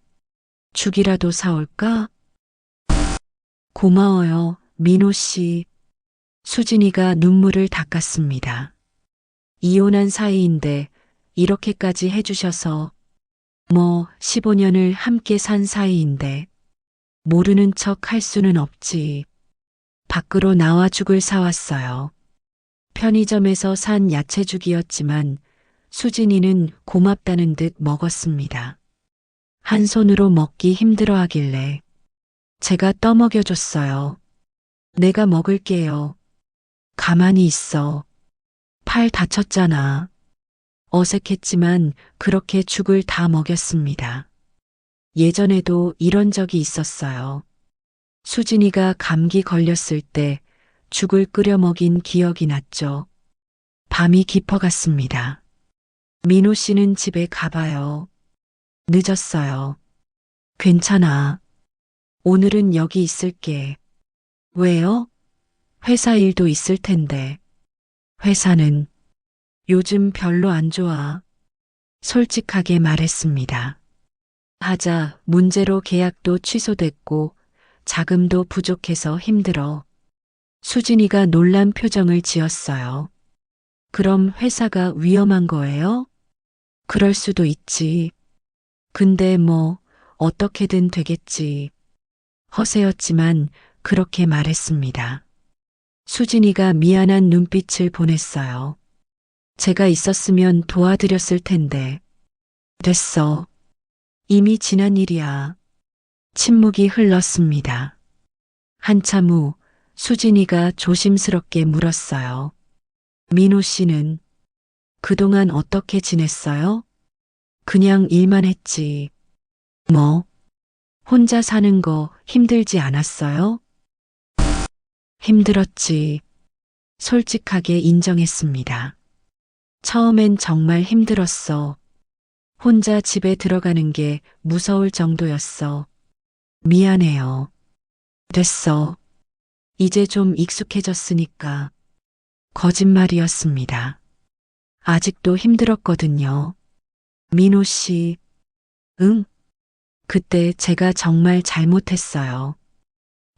죽이라도 사올까? 고마워요, 민호 씨. 수진이가 눈물을 닦았습니다. 이혼한 사이인데 이렇게까지 해주셔서 15년을 함께 산 사이인데 모르는 척 할 수는 없지. 밖으로 나와 죽을 사왔어요. 편의점에서 산 야채죽이었지만 수진이는 고맙다는 듯 먹었습니다. 한 손으로 먹기 힘들어 하길래 제가 떠먹여줬어요. 내가 먹을게요. 가만히 있어. 팔 다쳤잖아. 어색했지만 그렇게 죽을 다 먹였습니다. 예전에도 이런 적이 있었어요. 수진이가 감기 걸렸을 때 죽을 끓여 먹인 기억이 났죠. 밤이 깊어갔습니다. 민호 씨는 집에 가봐요. 늦었어요. 괜찮아. 오늘은 여기 있을게. 왜요? 회사 일도 있을 텐데. 회사는 요즘 별로 안 좋아. 솔직하게 말했습니다. 하자 문제로 계약도 취소됐고 자금도 부족해서 힘들어. 수진이가 놀란 표정을 지었어요. 그럼 회사가 위험한 거예요? 그럴 수도 있지. 근데 뭐 어떻게든 되겠지. 허세였지만 그렇게 말했습니다. 수진이가 미안한 눈빛을 보냈어요. 제가 있었으면 도와드렸을 텐데. 됐어. 이미 지난 일이야. 침묵이 흘렀습니다. 한참 후 수진이가 조심스럽게 물었어요. 민호 씨는 그동안 어떻게 지냈어요? 그냥 일만 했지. 뭐? 혼자 사는 거 힘들지 않았어요? 힘들었지. 솔직하게 인정했습니다. 처음엔 정말 힘들었어. 혼자 집에 들어가는 게 무서울 정도였어. 미안해요. 됐어. 이제 좀 익숙해졌으니까. 거짓말이었습니다. 아직도 힘들었거든요. 민호 씨, 응? 그때 제가 정말 잘못했어요.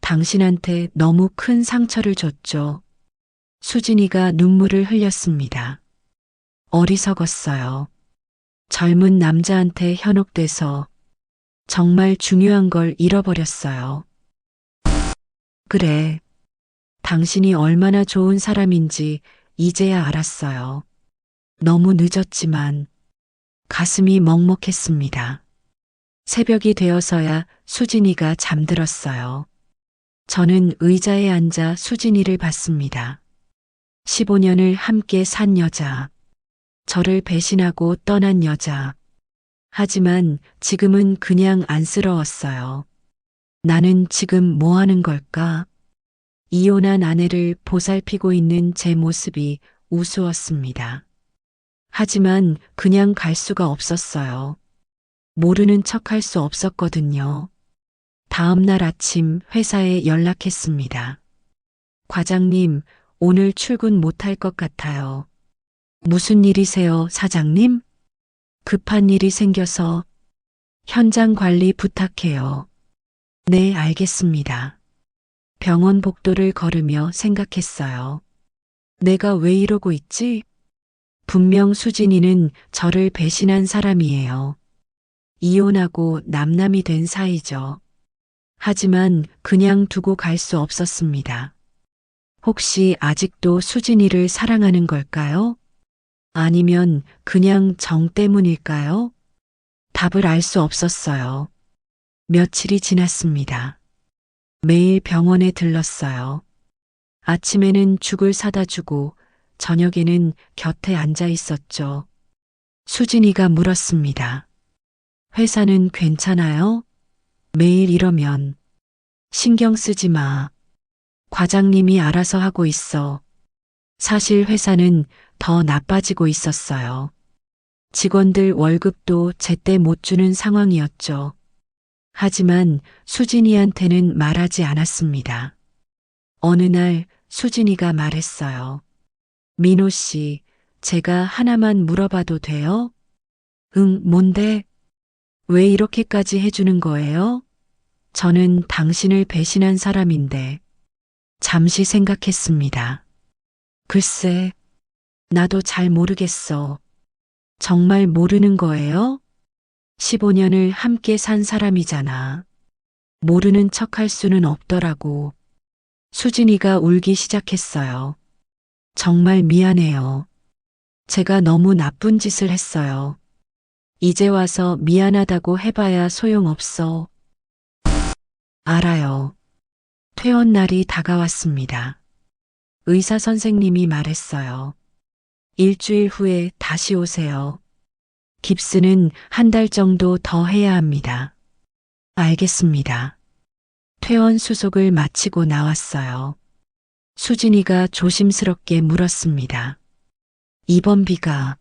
당신한테 너무 큰 상처를 줬죠. 수진이가 눈물을 흘렸습니다. 어리석었어요. 젊은 남자한테 현혹돼서 정말 중요한 걸 잃어버렸어요. 그래. 당신이 얼마나 좋은 사람인지 이제야 알았어요. 너무 늦었지만 가슴이 먹먹했습니다. 새벽이 되어서야 수진이가 잠들었어요. 저는 의자에 앉아 수진이를 봤습니다. 15년을 함께 산 여자. 저를 배신하고 떠난 여자. 하지만 지금은 그냥 안쓰러웠어요. 나는 지금 뭐 하는 걸까? 이혼한 아내를 보살피고 있는 제 모습이 우스웠습니다. 하지만 그냥 갈 수가 없었어요. 모르는 척 할 수 없었거든요. 다음 날 아침 회사에 연락했습니다. 과장님, 오늘 출근 못할 것 같아요. 무슨 일이세요, 사장님? 급한 일이 생겨서 현장 관리 부탁해요. 네, 알겠습니다. 병원 복도를 걸으며 생각했어요. 내가 왜 이러고 있지? 분명 수진이는 저를 배신한 사람이에요. 이혼하고 남남이 된 사이죠. 하지만 그냥 두고 갈 수 없었습니다. 혹시 아직도 수진이를 사랑하는 걸까요? 아니면 그냥 정 때문일까요? 답을 알 수 없었어요. 며칠이 지났습니다. 매일 병원에 들렀어요. 아침에는 죽을 사다 주고 저녁에는 곁에 앉아 있었죠. 수진이가 물었습니다. 회사는 괜찮아요? 매일 이러면 신경 쓰지 마. 과장님이 알아서 하고 있어. 사실 회사는 더 나빠지고 있었어요. 직원들 월급도 제때 못 주는 상황이었죠. 하지만 수진이한테는 말하지 않았습니다. 어느 날 수진이가 말했어요. 민호 씨, 제가 하나만 물어봐도 돼요? 응, 뭔데? 왜 이렇게까지 해주는 거예요? 저는 당신을 배신한 사람인데. 잠시 생각했습니다. 글쎄, 나도 잘 모르겠어. 정말 모르는 거예요? 15년을 함께 산 사람이잖아. 모르는 척 할 수는 없더라고. 수진이가 울기 시작했어요. 정말 미안해요. 제가 너무 나쁜 짓을 했어요. 이제 와서 미안하다고 해봐야 소용없어. 알아요. 퇴원 날이 다가왔습니다. 의사 선생님이 말했어요. 일주일 후에 다시 오세요. 깁스는 한 달 정도 더 해야 합니다. 알겠습니다. 퇴원 수속을 마치고 나왔어요. 수진이가 조심스럽게 물었습니다. 이번 비가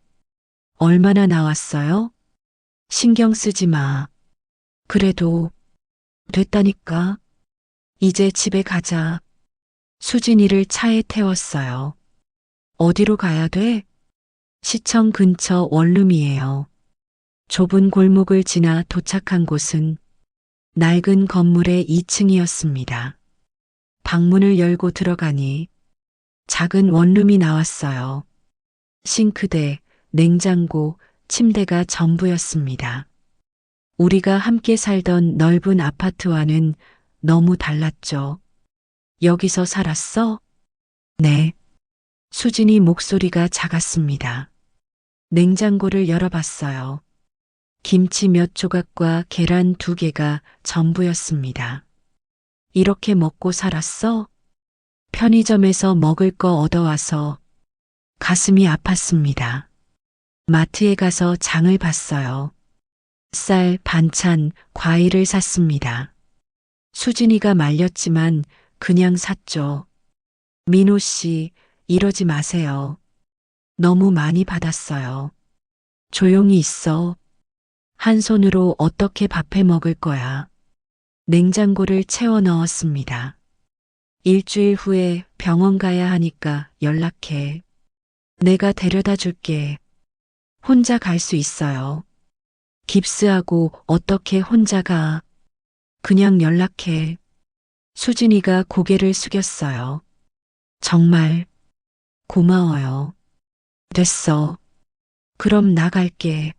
얼마나 나왔어요? 신경 쓰지 마. 그래도 됐다니까. 이제 집에 가자. 수진이를 차에 태웠어요. 어디로 가야 돼? 시청 근처 원룸이에요. 좁은 골목을 지나 도착한 곳은 낡은 건물의 2층이었습니다. 방문을 열고 들어가니 작은 원룸이 나왔어요. 싱크대, 냉장고, 침대가 전부였습니다. 우리가 함께 살던 넓은 아파트와는 너무 달랐죠. 여기서 살았어? 네. 수진이 목소리가 작았습니다. 냉장고를 열어봤어요. 김치 몇 조각과 계란 2개가 전부였습니다. 이렇게 먹고 살았어? 편의점에서 먹을 거 얻어와서 가슴이 아팠습니다. 마트에 가서 장을 봤어요. 쌀, 반찬, 과일을 샀습니다. 수진이가 말렸지만 그냥 샀죠. 민호 씨, 이러지 마세요. 너무 많이 받았어요. 조용히 있어. 한 손으로 어떻게 밥해 먹을 거야. 냉장고를 채워 넣었습니다. 일주일 후에 병원 가야 하니까 연락해. 내가 데려다 줄게. 혼자 갈 수 있어요. 깁스하고 어떻게 혼자 가. 그냥 연락해. 수진이가 고개를 숙였어요. 정말 고마워요. 됐어. 그럼 나갈게.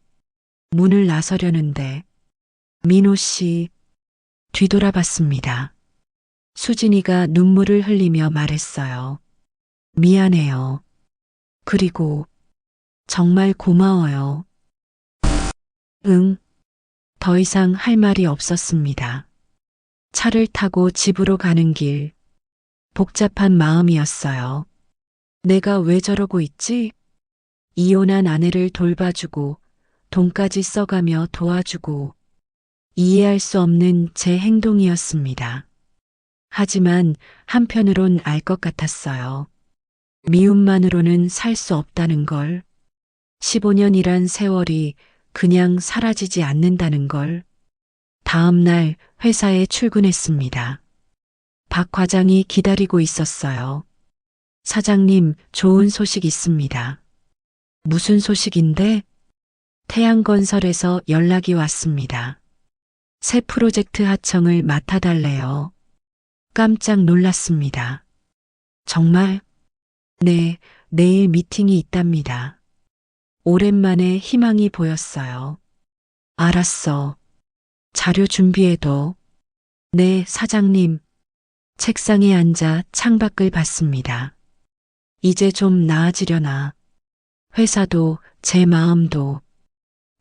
문을 나서려는데 민호 씨 뒤돌아봤습니다. 수진이가 눈물을 흘리며 말했어요. 미안해요. 그리고 정말 고마워요. 응. 더 이상 할 말이 없었습니다. 차를 타고 집으로 가는 길. 복잡한 마음이었어요. 내가 왜 저러고 있지? 이혼한 아내를 돌봐주고 돈까지 써가며 도와주고 이해할 수 없는 제 행동이었습니다. 하지만 한편으론 알 것 같았어요. 미움만으로는 살 수 없다는 걸. 15년이란 세월이 그냥 사라지지 않는다는 걸. 다음 날 회사에 출근했습니다. 박 과장이 기다리고 있었어요. 사장님, 좋은 소식 있습니다. 무슨 소식인데? 태양건설에서 연락이 왔습니다. 새 프로젝트 하청을 맡아달래요. 깜짝 놀랐습니다. 정말? 네, 내일 미팅이 있답니다. 오랜만에 희망이 보였어요. 알았어. 자료 준비해둬. 네, 사장님. 책상에 앉아 창밖을 봤습니다. 이제 좀 나아지려나. 회사도 제 마음도.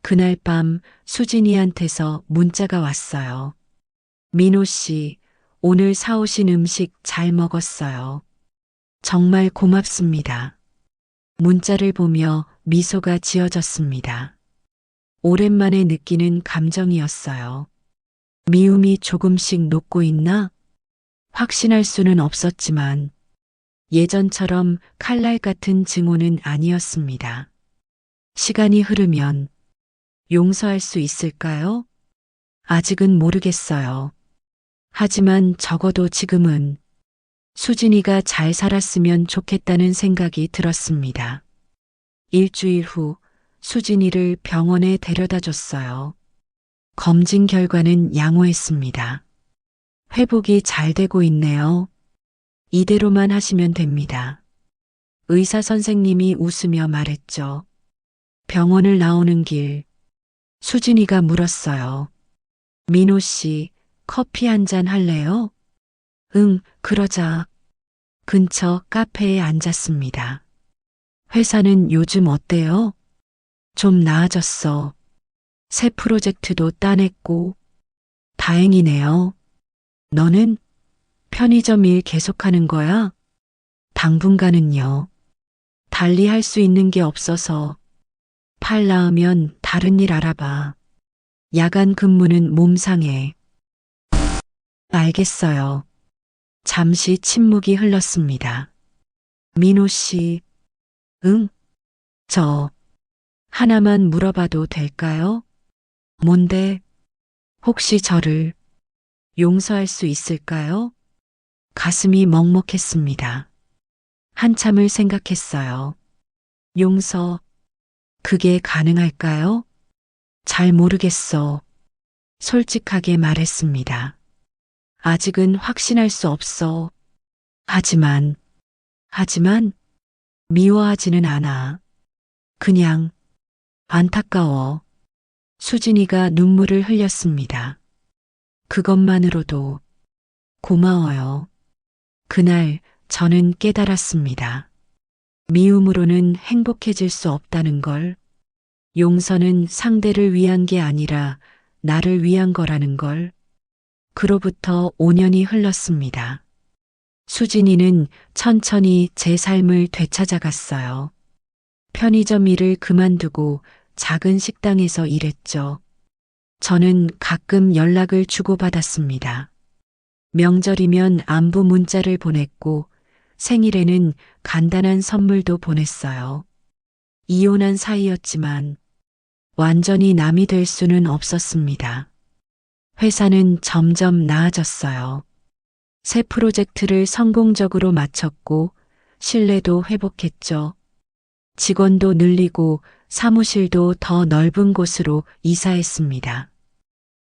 그날 밤 수진이한테서 문자가 왔어요. 민호 씨, 오늘 사오신 음식 잘 먹었어요. 정말 고맙습니다. 문자를 보며 미소가 지어졌습니다. 오랜만에 느끼는 감정이었어요. 미움이 조금씩 녹고 있나? 확신할 수는 없었지만 예전처럼 칼날 같은 증오는 아니었습니다. 시간이 흐르면 용서할 수 있을까요? 아직은 모르겠어요. 하지만 적어도 지금은 수진이가 잘 살았으면 좋겠다는 생각이 들었습니다. 일주일 후 수진이를 병원에 데려다 줬어요. 검진 결과는 양호했습니다. 회복이 잘 되고 있네요. 이대로만 하시면 됩니다. 의사 선생님이 웃으며 말했죠. 병원을 나오는 길, 수진이가 물었어요. 민호 씨, 커피 한 잔 할래요? 응, 그러자. 근처 카페에 앉았습니다. 회사는 요즘 어때요? 좀 나아졌어. 새 프로젝트도 따냈고. 다행이네요. 너는 편의점 일 계속하는 거야? 당분간은요. 달리 할 수 있는 게 없어서 팔 나으면 다른 일 알아봐. 야간 근무는 몸 상해. 알겠어요. 잠시 침묵이 흘렀습니다. 민호 씨, 응? 저 하나만 물어봐도 될까요? 뭔데? 혹시 저를 용서할 수 있을까요? 가슴이 먹먹했습니다. 한참을 생각했어요. 용서, 그게 가능할까요? 잘 모르겠어. 솔직하게 말했습니다. 아직은 확신할 수 없어. 하지만, 하지만, 미워하지는 않아. 그냥, 안타까워. 수진이가 눈물을 흘렸습니다. 그것만으로도 고마워요. 그날 저는 깨달았습니다. 미움으로는 행복해질 수 없다는 걸, 용서는 상대를 위한 게 아니라 나를 위한 거라는 걸. 그로부터 5년이 흘렀습니다. 수진이는 천천히 제 삶을 되찾아갔어요. 편의점 일을 그만두고 작은 식당에서 일했죠. 저는 가끔 연락을 주고받았습니다. 명절이면 안부 문자를 보냈고 생일에는 간단한 선물도 보냈어요. 이혼한 사이였지만 완전히 남이 될 수는 없었습니다. 회사는 점점 나아졌어요. 새 프로젝트를 성공적으로 마쳤고 신뢰도 회복했죠. 직원도 늘리고 사무실도 더 넓은 곳으로 이사했습니다.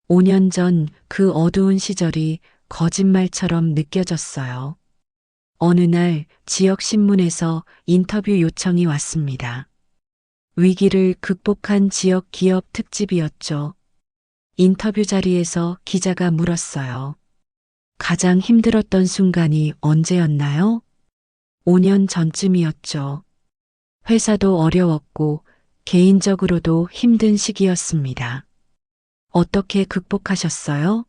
5년 전 그 어두운 시절이 거짓말처럼 느껴졌어요. 어느 날 지역 신문에서 인터뷰 요청이 왔습니다. 위기를 극복한 지역 기업 특집이었죠. 인터뷰 자리에서 기자가 물었어요. 가장 힘들었던 순간이 언제였나요? 5년 전쯤이었죠. 회사도 어려웠고 개인적으로도 힘든 시기였습니다. 어떻게 극복하셨어요?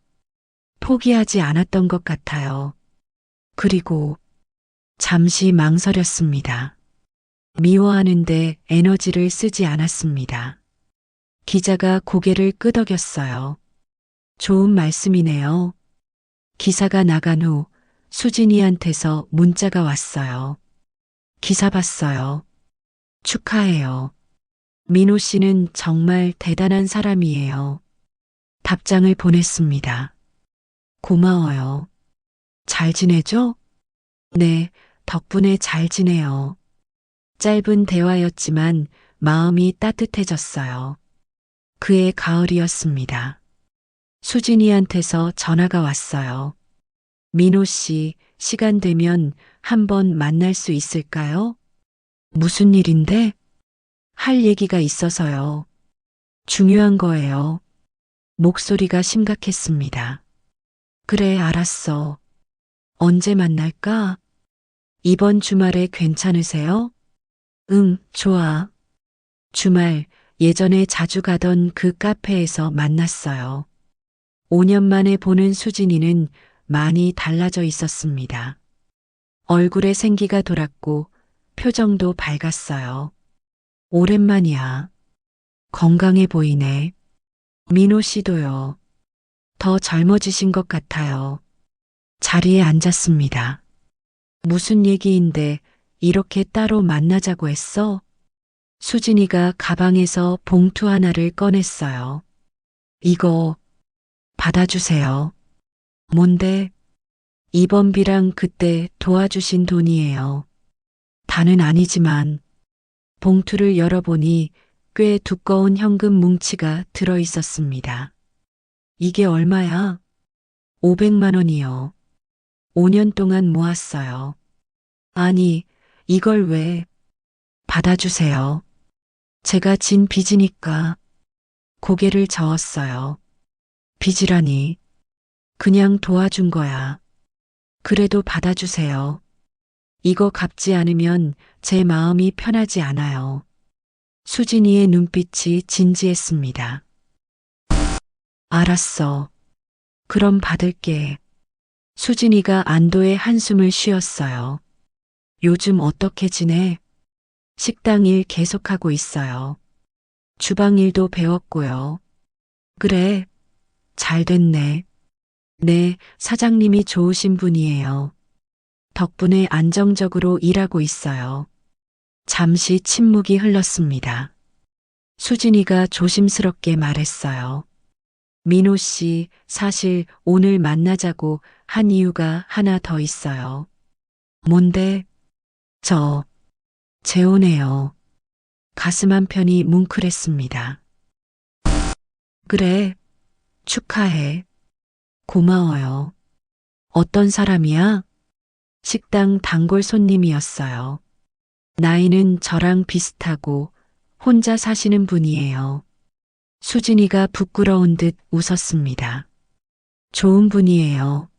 포기하지 않았던 것 같아요. 그리고 잠시 망설였습니다. 미워하는데 에너지를 쓰지 않았습니다. 기자가 고개를 끄덕였어요. 좋은 말씀이네요. 기사가 나간 후 수진이한테서 문자가 왔어요. 기사 봤어요. 축하해요. 민호 씨는 정말 대단한 사람이에요. 답장을 보냈습니다. 고마워요. 잘 지내죠? 네, 덕분에 잘 지내요. 짧은 대화였지만 마음이 따뜻해졌어요. 그해 가을이었습니다. 수진이한테서 전화가 왔어요. 민호 씨, 시간 되면 한번 만날 수 있을까요? 무슨 일인데? 할 얘기가 있어서요. 중요한 거예요. 목소리가 심각했습니다. 그래, 알았어. 언제 만날까? 이번 주말에 괜찮으세요? 응, 좋아. 주말 예전에 자주 가던 그 카페에서 만났어요. 5년 만에 보는 수진이는 많이 달라져 있었습니다. 얼굴에 생기가 돌았고 표정도 밝았어요. 오랜만이야. 건강해 보이네. 민호 씨도요. 더 젊어지신 것 같아요. 자리에 앉았습니다. 무슨 얘기인데 이렇게 따로 만나자고 했어? 수진이가 가방에서 봉투 하나를 꺼냈어요. 이거 받아주세요. 뭔데? 입원비랑 그때 도와주신 돈이에요. 다는 아니지만 봉투를 열어보니 꽤 두꺼운 현금 뭉치가 들어 있었습니다. 이게 얼마야? 500만 원이요. 5년 동안 모았어요. 아니, 이걸 왜? 받아주세요. 제가 진 빚이니까. 고개를 저었어요. 빚이라니. 그냥 도와준 거야. 그래도 받아주세요. 이거 갚지 않으면 제 마음이 편하지 않아요. 수진이의 눈빛이 진지했습니다. 알았어. 그럼 받을게. 수진이가 안도의 한숨을 쉬었어요. 요즘 어떻게 지내? 식당 일 계속하고 있어요. 주방 일도 배웠고요. 그래, 잘 됐네. 네, 사장님이 좋으신 분이에요. 덕분에 안정적으로 일하고 있어요. 잠시 침묵이 흘렀습니다. 수진이가 조심스럽게 말했어요. 민호 씨, 사실 오늘 만나자고 한 이유가 하나 더 있어요. 뭔데? 저, 재혼해요. 가슴 한편이 뭉클했습니다. 그래, 축하해. 고마워요. 어떤 사람이야? 식당 단골 손님이었어요. 나이는 저랑 비슷하고 혼자 사시는 분이에요. 수진이가 부끄러운 듯 웃었습니다. 좋은 분이에요.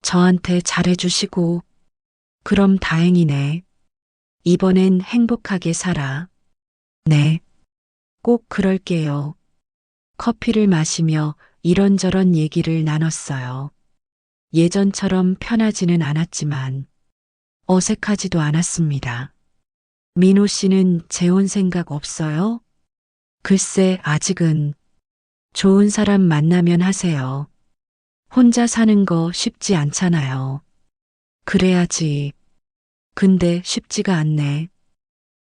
저한테 잘해주시고, 그럼 다행이네. 이번엔 행복하게 살아. 네, 꼭 그럴게요. 커피를 마시며 이런저런 얘기를 나눴어요. 예전처럼 편하지는 않았지만 어색하지도 않았습니다. 민호 씨는 재혼 생각 없어요? 글쎄, 아직은. 좋은 사람 만나면 하세요. 혼자 사는 거 쉽지 않잖아요. 그래야지. 근데 쉽지가 않네.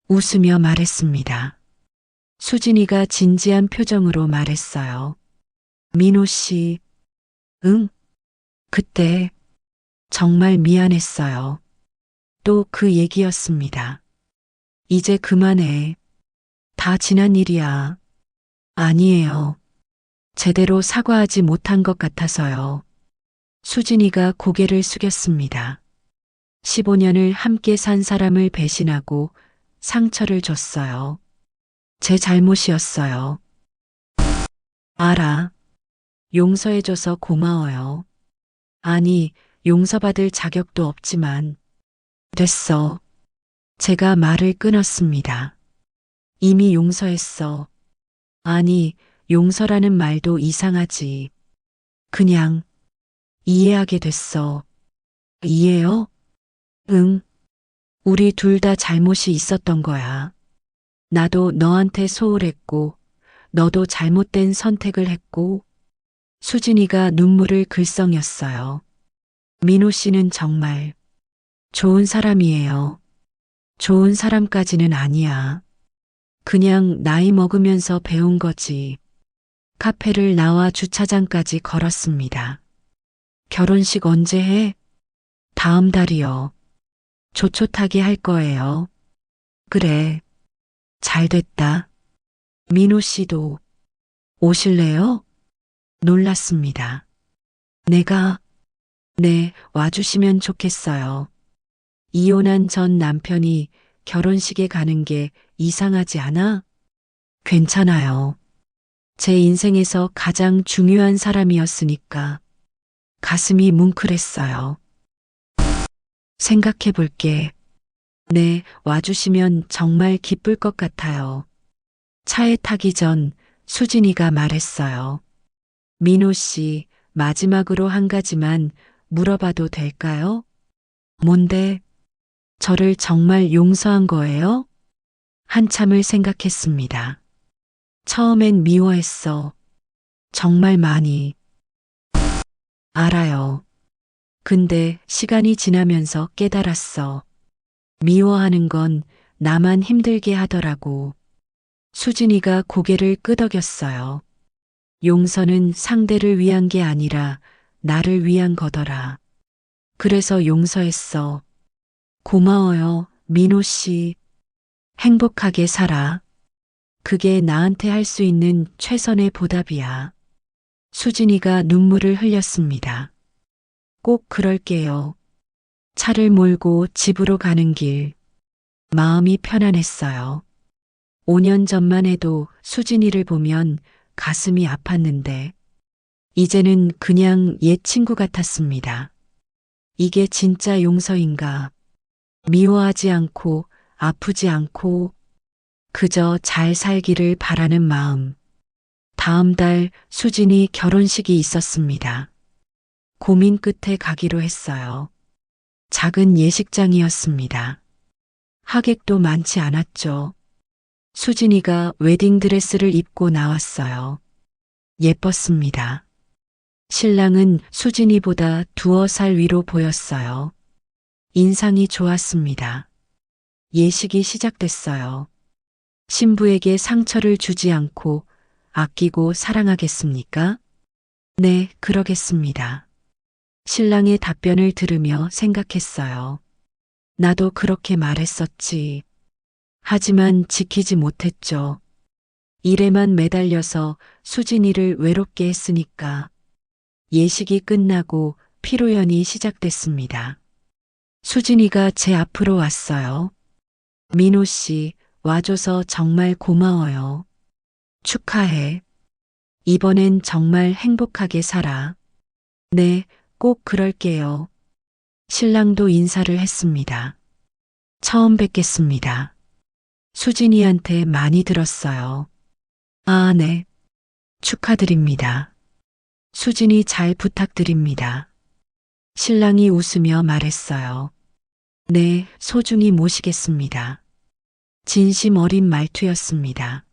웃으며 말했습니다. 수진이가 진지한 표정으로 말했어요. 민호 씨, 응, 그때 정말 미안했어요. 또 그 얘기였습니다. 이제 그만해. 다 지난 일이야. 아니에요. 제대로 사과하지 못한 것 같아서요. 수진이가 고개를 숙였습니다. 15년을 함께 산 사람을 배신하고 상처를 줬어요. 제 잘못이었어요. 알아. 용서해줘서 고마워요. 아니, 용서받을 자격도 없지만. 됐어. 제가 말을 끊었습니다. 이미 용서했어. 아니, 용서라는 말도 이상하지. 그냥 이해하게 됐어. 이해요? 응. 우리 둘 다 잘못이 있었던 거야. 나도 너한테 소홀했고, 너도 잘못된 선택을 했고, 수진이가 눈물을 글썽였어요. 민호 씨는 정말 좋은 사람이에요. 좋은 사람까지는 아니야. 그냥 나이 먹으면서 배운 거지. 카페를 나와 주차장까지 걸었습니다. 결혼식 언제 해? 다음 달이요. 조촐하게 할 거예요. 그래. 잘 됐다. 민호 씨도 오실래요? 놀랐습니다. 내가, 네, 와주시면 좋겠어요. 이혼한 전 남편이 결혼식에 가는 게 이상하지 않아? 괜찮아요. 제 인생에서 가장 중요한 사람이었으니까 가슴이 뭉클했어요. 생각해 볼게. 네, 와주시면 정말 기쁠 것 같아요. 차에 타기 전 수진이가 말했어요. 민호 씨, 마지막으로 한 가지만 물어봐도 될까요? 뭔데? 저를 정말 용서한 거예요? 한참을 생각했습니다. 처음엔 미워했어. 정말 많이. 알아요. 근데 시간이 지나면서 깨달았어. 미워하는 건 나만 힘들게 하더라고. 수진이가 고개를 끄덕였어요. 용서는 상대를 위한 게 아니라 나를 위한 거더라. 그래서 용서했어. 고마워요, 민호 씨. 행복하게 살아. 그게 나한테 할 수 있는 최선의 보답이야. 수진이가 눈물을 흘렸습니다. 꼭 그럴게요. 차를 몰고 집으로 가는 길, 마음이 편안했어요. 5년 전만 해도 수진이를 보면 가슴이 아팠는데, 이제는 그냥 옛 친구 같았습니다. 이게 진짜 용서인가? 미워하지 않고, 아프지 않고, 그저 잘 살기를 바라는 마음. 다음 달 수진이 결혼식이 있었습니다. 고민 끝에 가기로 했어요. 작은 예식장이었습니다. 하객도 많지 않았죠. 수진이가 웨딩드레스를 입고 나왔어요. 예뻤습니다. 신랑은 수진이보다 2살 위로 보였어요. 인상이 좋았습니다. 예식이 시작됐어요. 신부에게 상처를 주지 않고 아끼고 사랑하겠습니까? 네, 그러겠습니다. 신랑의 답변을 들으며 생각했어요. 나도 그렇게 말했었지. 하지만 지키지 못했죠. 일에만 매달려서 수진이를 외롭게 했으니까. 예식이 끝나고 피로연이 시작됐습니다. 수진이가 제 앞으로 왔어요. 민호 씨, 와줘서 정말 고마워요. 축하해. 이번엔 정말 행복하게 살아. 네, 꼭 그럴게요. 신랑도 인사를 했습니다. 처음 뵙겠습니다. 수진이한테 많이 들었어요. 아, 네. 축하드립니다. 수진이 잘 부탁드립니다. 신랑이 웃으며 말했어요. 네, 소중히 모시겠습니다. 진심 어린 말투였습니다.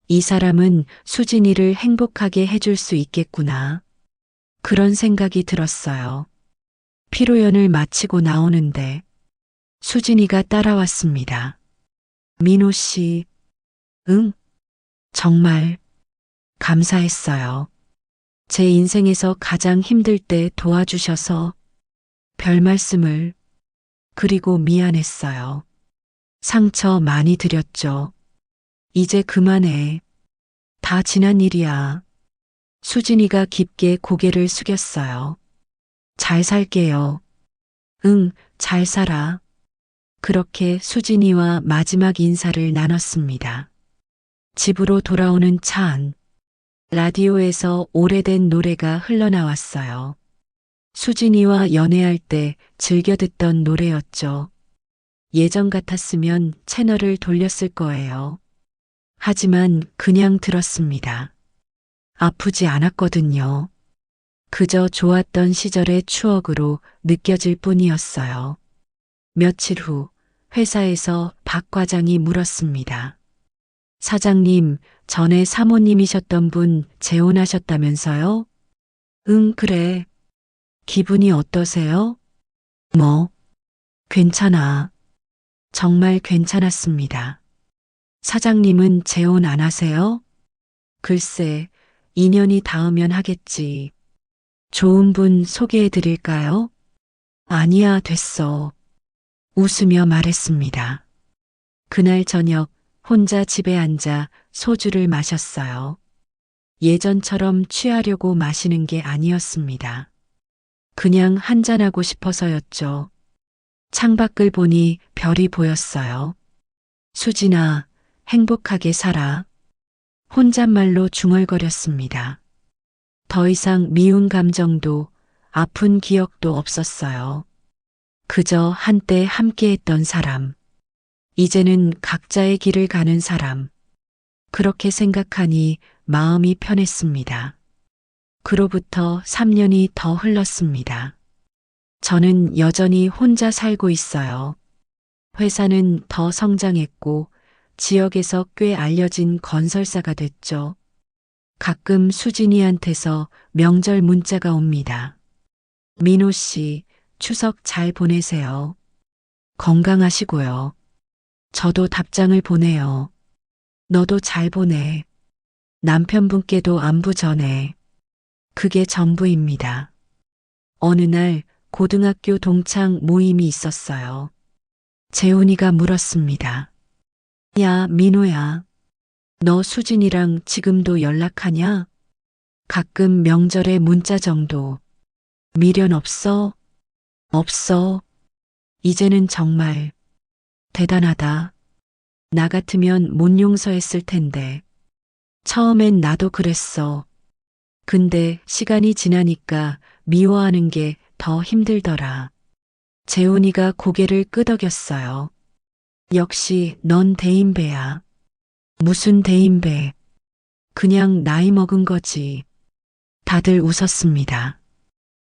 이 사람은 수진이를 행복하게 해줄 수 있겠구나. 그런 생각이 들었어요. 피로연을 마치고 나오는데 수진이가 따라왔습니다. 민호 씨, 응, 정말 감사했어요. 제 인생에서 가장 힘들 때 도와주셔서 별 말씀을, 그리고 미안했어요. 상처 많이 드렸죠. 이제 그만해. 다 지난 일이야. 수진이가 깊게 고개를 숙였어요. 잘 살게요. 응, 잘 살아. 그렇게 수진이와 마지막 인사를 나눴습니다. 집으로 돌아오는 차 안. 라디오에서 오래된 노래가 흘러나왔어요. 수진이와 연애할 때 즐겨 듣던 노래였죠. 예전 같았으면 채널을 돌렸을 거예요. 하지만 그냥 들었습니다. 아프지 않았거든요. 그저 좋았던 시절의 추억으로 느껴질 뿐이었어요. 며칠 후 회사에서 박 과장이 물었습니다. 사장님, 전에 사모님이셨던 분 재혼하셨다면서요? 응, 그래. 기분이 어떠세요? 뭐, 괜찮아. 정말 괜찮았습니다. 사장님은 재혼 안 하세요? 글쎄, 인연이 닿으면 하겠지. 좋은 분 소개해 드릴까요? 아니야, 됐어. 웃으며 말했습니다. 그날 저녁 혼자 집에 앉아 소주를 마셨어요. 예전처럼 취하려고 마시는 게 아니었습니다. 그냥 한잔하고 싶어서였죠. 창밖을 보니 별이 보였어요. 수진아, 행복하게 살아. 혼잣말로 중얼거렸습니다. 더 이상 미운 감정도 아픈 기억도 없었어요. 그저 한때 함께했던 사람. 이제는 각자의 길을 가는 사람. 그렇게 생각하니 마음이 편했습니다. 그로부터 3년이 더 흘렀습니다. 저는 여전히 혼자 살고 있어요. 회사는 더 성장했고 지역에서 꽤 알려진 건설사가 됐죠. 가끔 수진이한테서 명절 문자가 옵니다. 민호 씨, 추석 잘 보내세요. 건강하시고요. 저도 답장을 보내요. 너도 잘 보내. 남편분께도 안부 전해. 그게 전부입니다. 어느 날 고등학교 동창 모임이 있었어요. 재훈이가 물었습니다. 야, 민호야. 너 수진이랑 지금도 연락하냐? 가끔 명절에 문자 정도. 미련 없어? 없어. 이제는 정말 대단하다. 나 같으면 못 용서했을 텐데. 처음엔 나도 그랬어. 근데 시간이 지나니까 미워하는 게 더 힘들더라. 재훈이가 고개를 끄덕였어요. 역시 넌 대인배야. 무슨 대인배. 그냥 나이 먹은 거지. 다들 웃었습니다.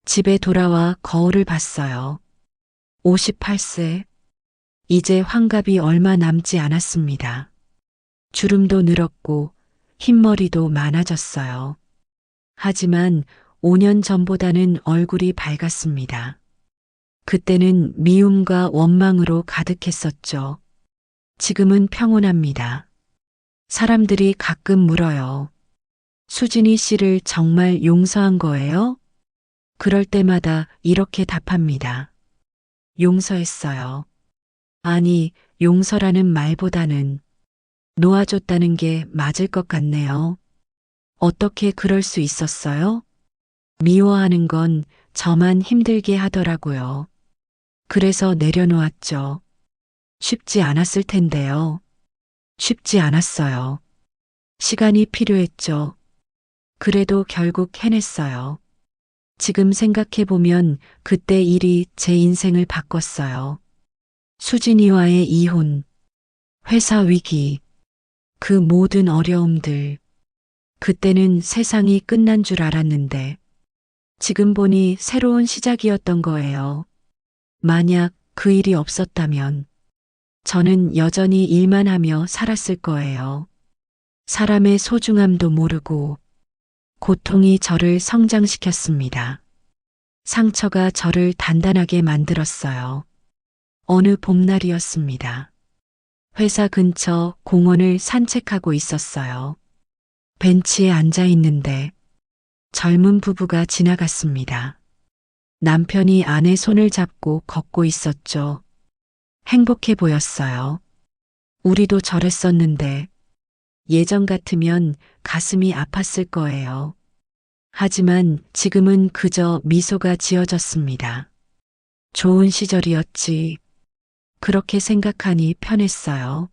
집에 돌아와 거울을 봤어요. 58세. 이제 환갑이 얼마 남지 않았습니다. 주름도 늘었고 흰머리도 많아졌어요. 하지만 5년 전보다는 얼굴이 밝았습니다. 그때는 미움과 원망으로 가득했었죠. 지금은 평온합니다. 사람들이 가끔 물어요. 수진이 씨를 정말 용서한 거예요? 그럴 때마다 이렇게 답합니다. 용서했어요. 아니, 용서라는 말보다는 놓아줬다는 게 맞을 것 같네요. 어떻게 그럴 수 있었어요? 미워하는 건 저만 힘들게 하더라고요. 그래서 내려놓았죠. 쉽지 않았을 텐데요. 쉽지 않았어요. 시간이 필요했죠. 그래도 결국 해냈어요. 지금 생각해보면 그때 일이 제 인생을 바꿨어요. 수진이와의 이혼, 회사 위기, 그 모든 어려움들. 그때는 세상이 끝난 줄 알았는데 지금 보니 새로운 시작이었던 거예요. 만약 그 일이 없었다면 저는 여전히 일만 하며 살았을 거예요. 사람의 소중함도 모르고 고통이 저를 성장시켰습니다. 상처가 저를 단단하게 만들었어요. 어느 봄날이었습니다. 회사 근처 공원을 산책하고 있었어요. 벤치에 앉아 있는데 젊은 부부가 지나갔습니다. 남편이 아내 손을 잡고 걷고 있었죠. 행복해 보였어요. 우리도 저랬었는데 예전 같으면 가슴이 아팠을 거예요. 하지만 지금은 그저 미소가 지어졌습니다. 좋은 시절이었지. 그렇게 생각하니 편했어요.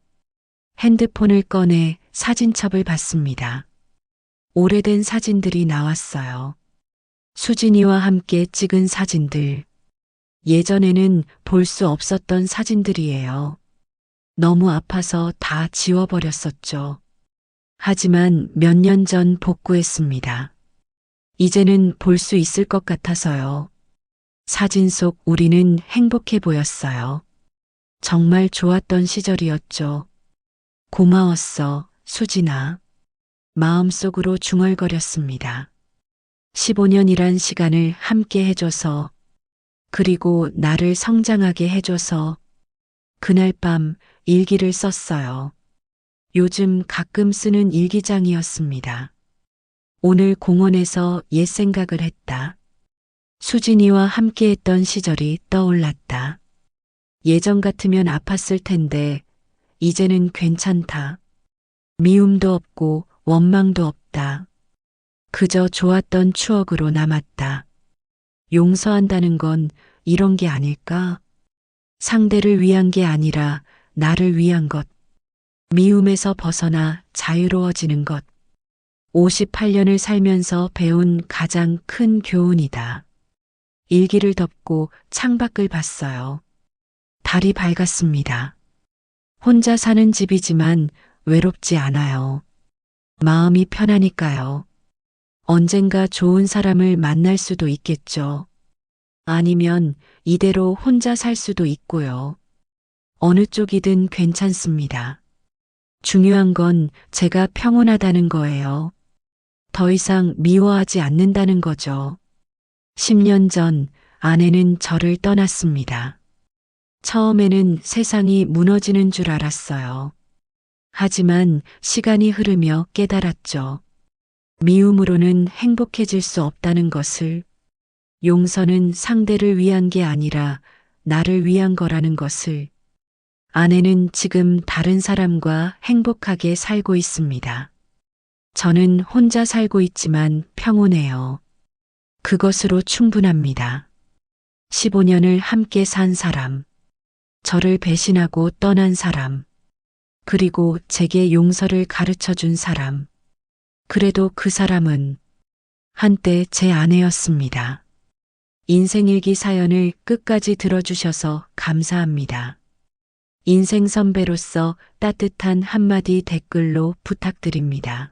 핸드폰을 꺼내 사진첩을 봤습니다. 오래된 사진들이 나왔어요. 수진이와 함께 찍은 사진들. 예전에는 볼 수 없었던 사진들이에요. 너무 아파서 다 지워버렸었죠. 하지만 몇 년 전 복구했습니다. 이제는 볼 수 있을 것 같아서요. 사진 속 우리는 행복해 보였어요. 정말 좋았던 시절이었죠. 고마웠어, 수진아. 마음속으로 중얼거렸습니다. 15년이란 시간을 함께 해줘서, 그리고 나를 성장하게 해줘서, 그날 밤 일기를 썼어요. 요즘 가끔 쓰는 일기장이었습니다. 오늘 공원에서 옛 생각을 했다. 수진이와 함께했던 시절이 떠올랐다. 예전 같으면 아팠을 텐데 이제는 괜찮다. 미움도 없고 원망도 없다. 그저 좋았던 추억으로 남았다. 용서한다는 건 이런 게 아닐까? 상대를 위한 게 아니라 나를 위한 것. 미움에서 벗어나 자유로워지는 것. 58년을 살면서 배운 가장 큰 교훈이다. 일기를 덮고 창밖을 봤어요. 달이 밝았습니다. 혼자 사는 집이지만 외롭지 않아요. 마음이 편하니까요. 언젠가 좋은 사람을 만날 수도 있겠죠. 아니면 이대로 혼자 살 수도 있고요. 어느 쪽이든 괜찮습니다. 중요한 건 제가 평온하다는 거예요. 더 이상 미워하지 않는다는 거죠. 10년 전 아내는 저를 떠났습니다. 처음에는 세상이 무너지는 줄 알았어요. 하지만 시간이 흐르며 깨달았죠. 미움으로는 행복해질 수 없다는 것을, 용서는 상대를 위한 게 아니라 나를 위한 거라는 것을. 아내는 지금 다른 사람과 행복하게 살고 있습니다. 저는 혼자 살고 있지만 평온해요. 그것으로 충분합니다. 15년을 함께 산 사람, 저를 배신하고 떠난 사람, 그리고 제게 용서를 가르쳐 준 사람. 그래도 그 사람은 한때 제 아내였습니다. 인생일기 사연을 끝까지 들어주셔서 감사합니다. 인생 선배로서 따뜻한 한마디 댓글로 부탁드립니다.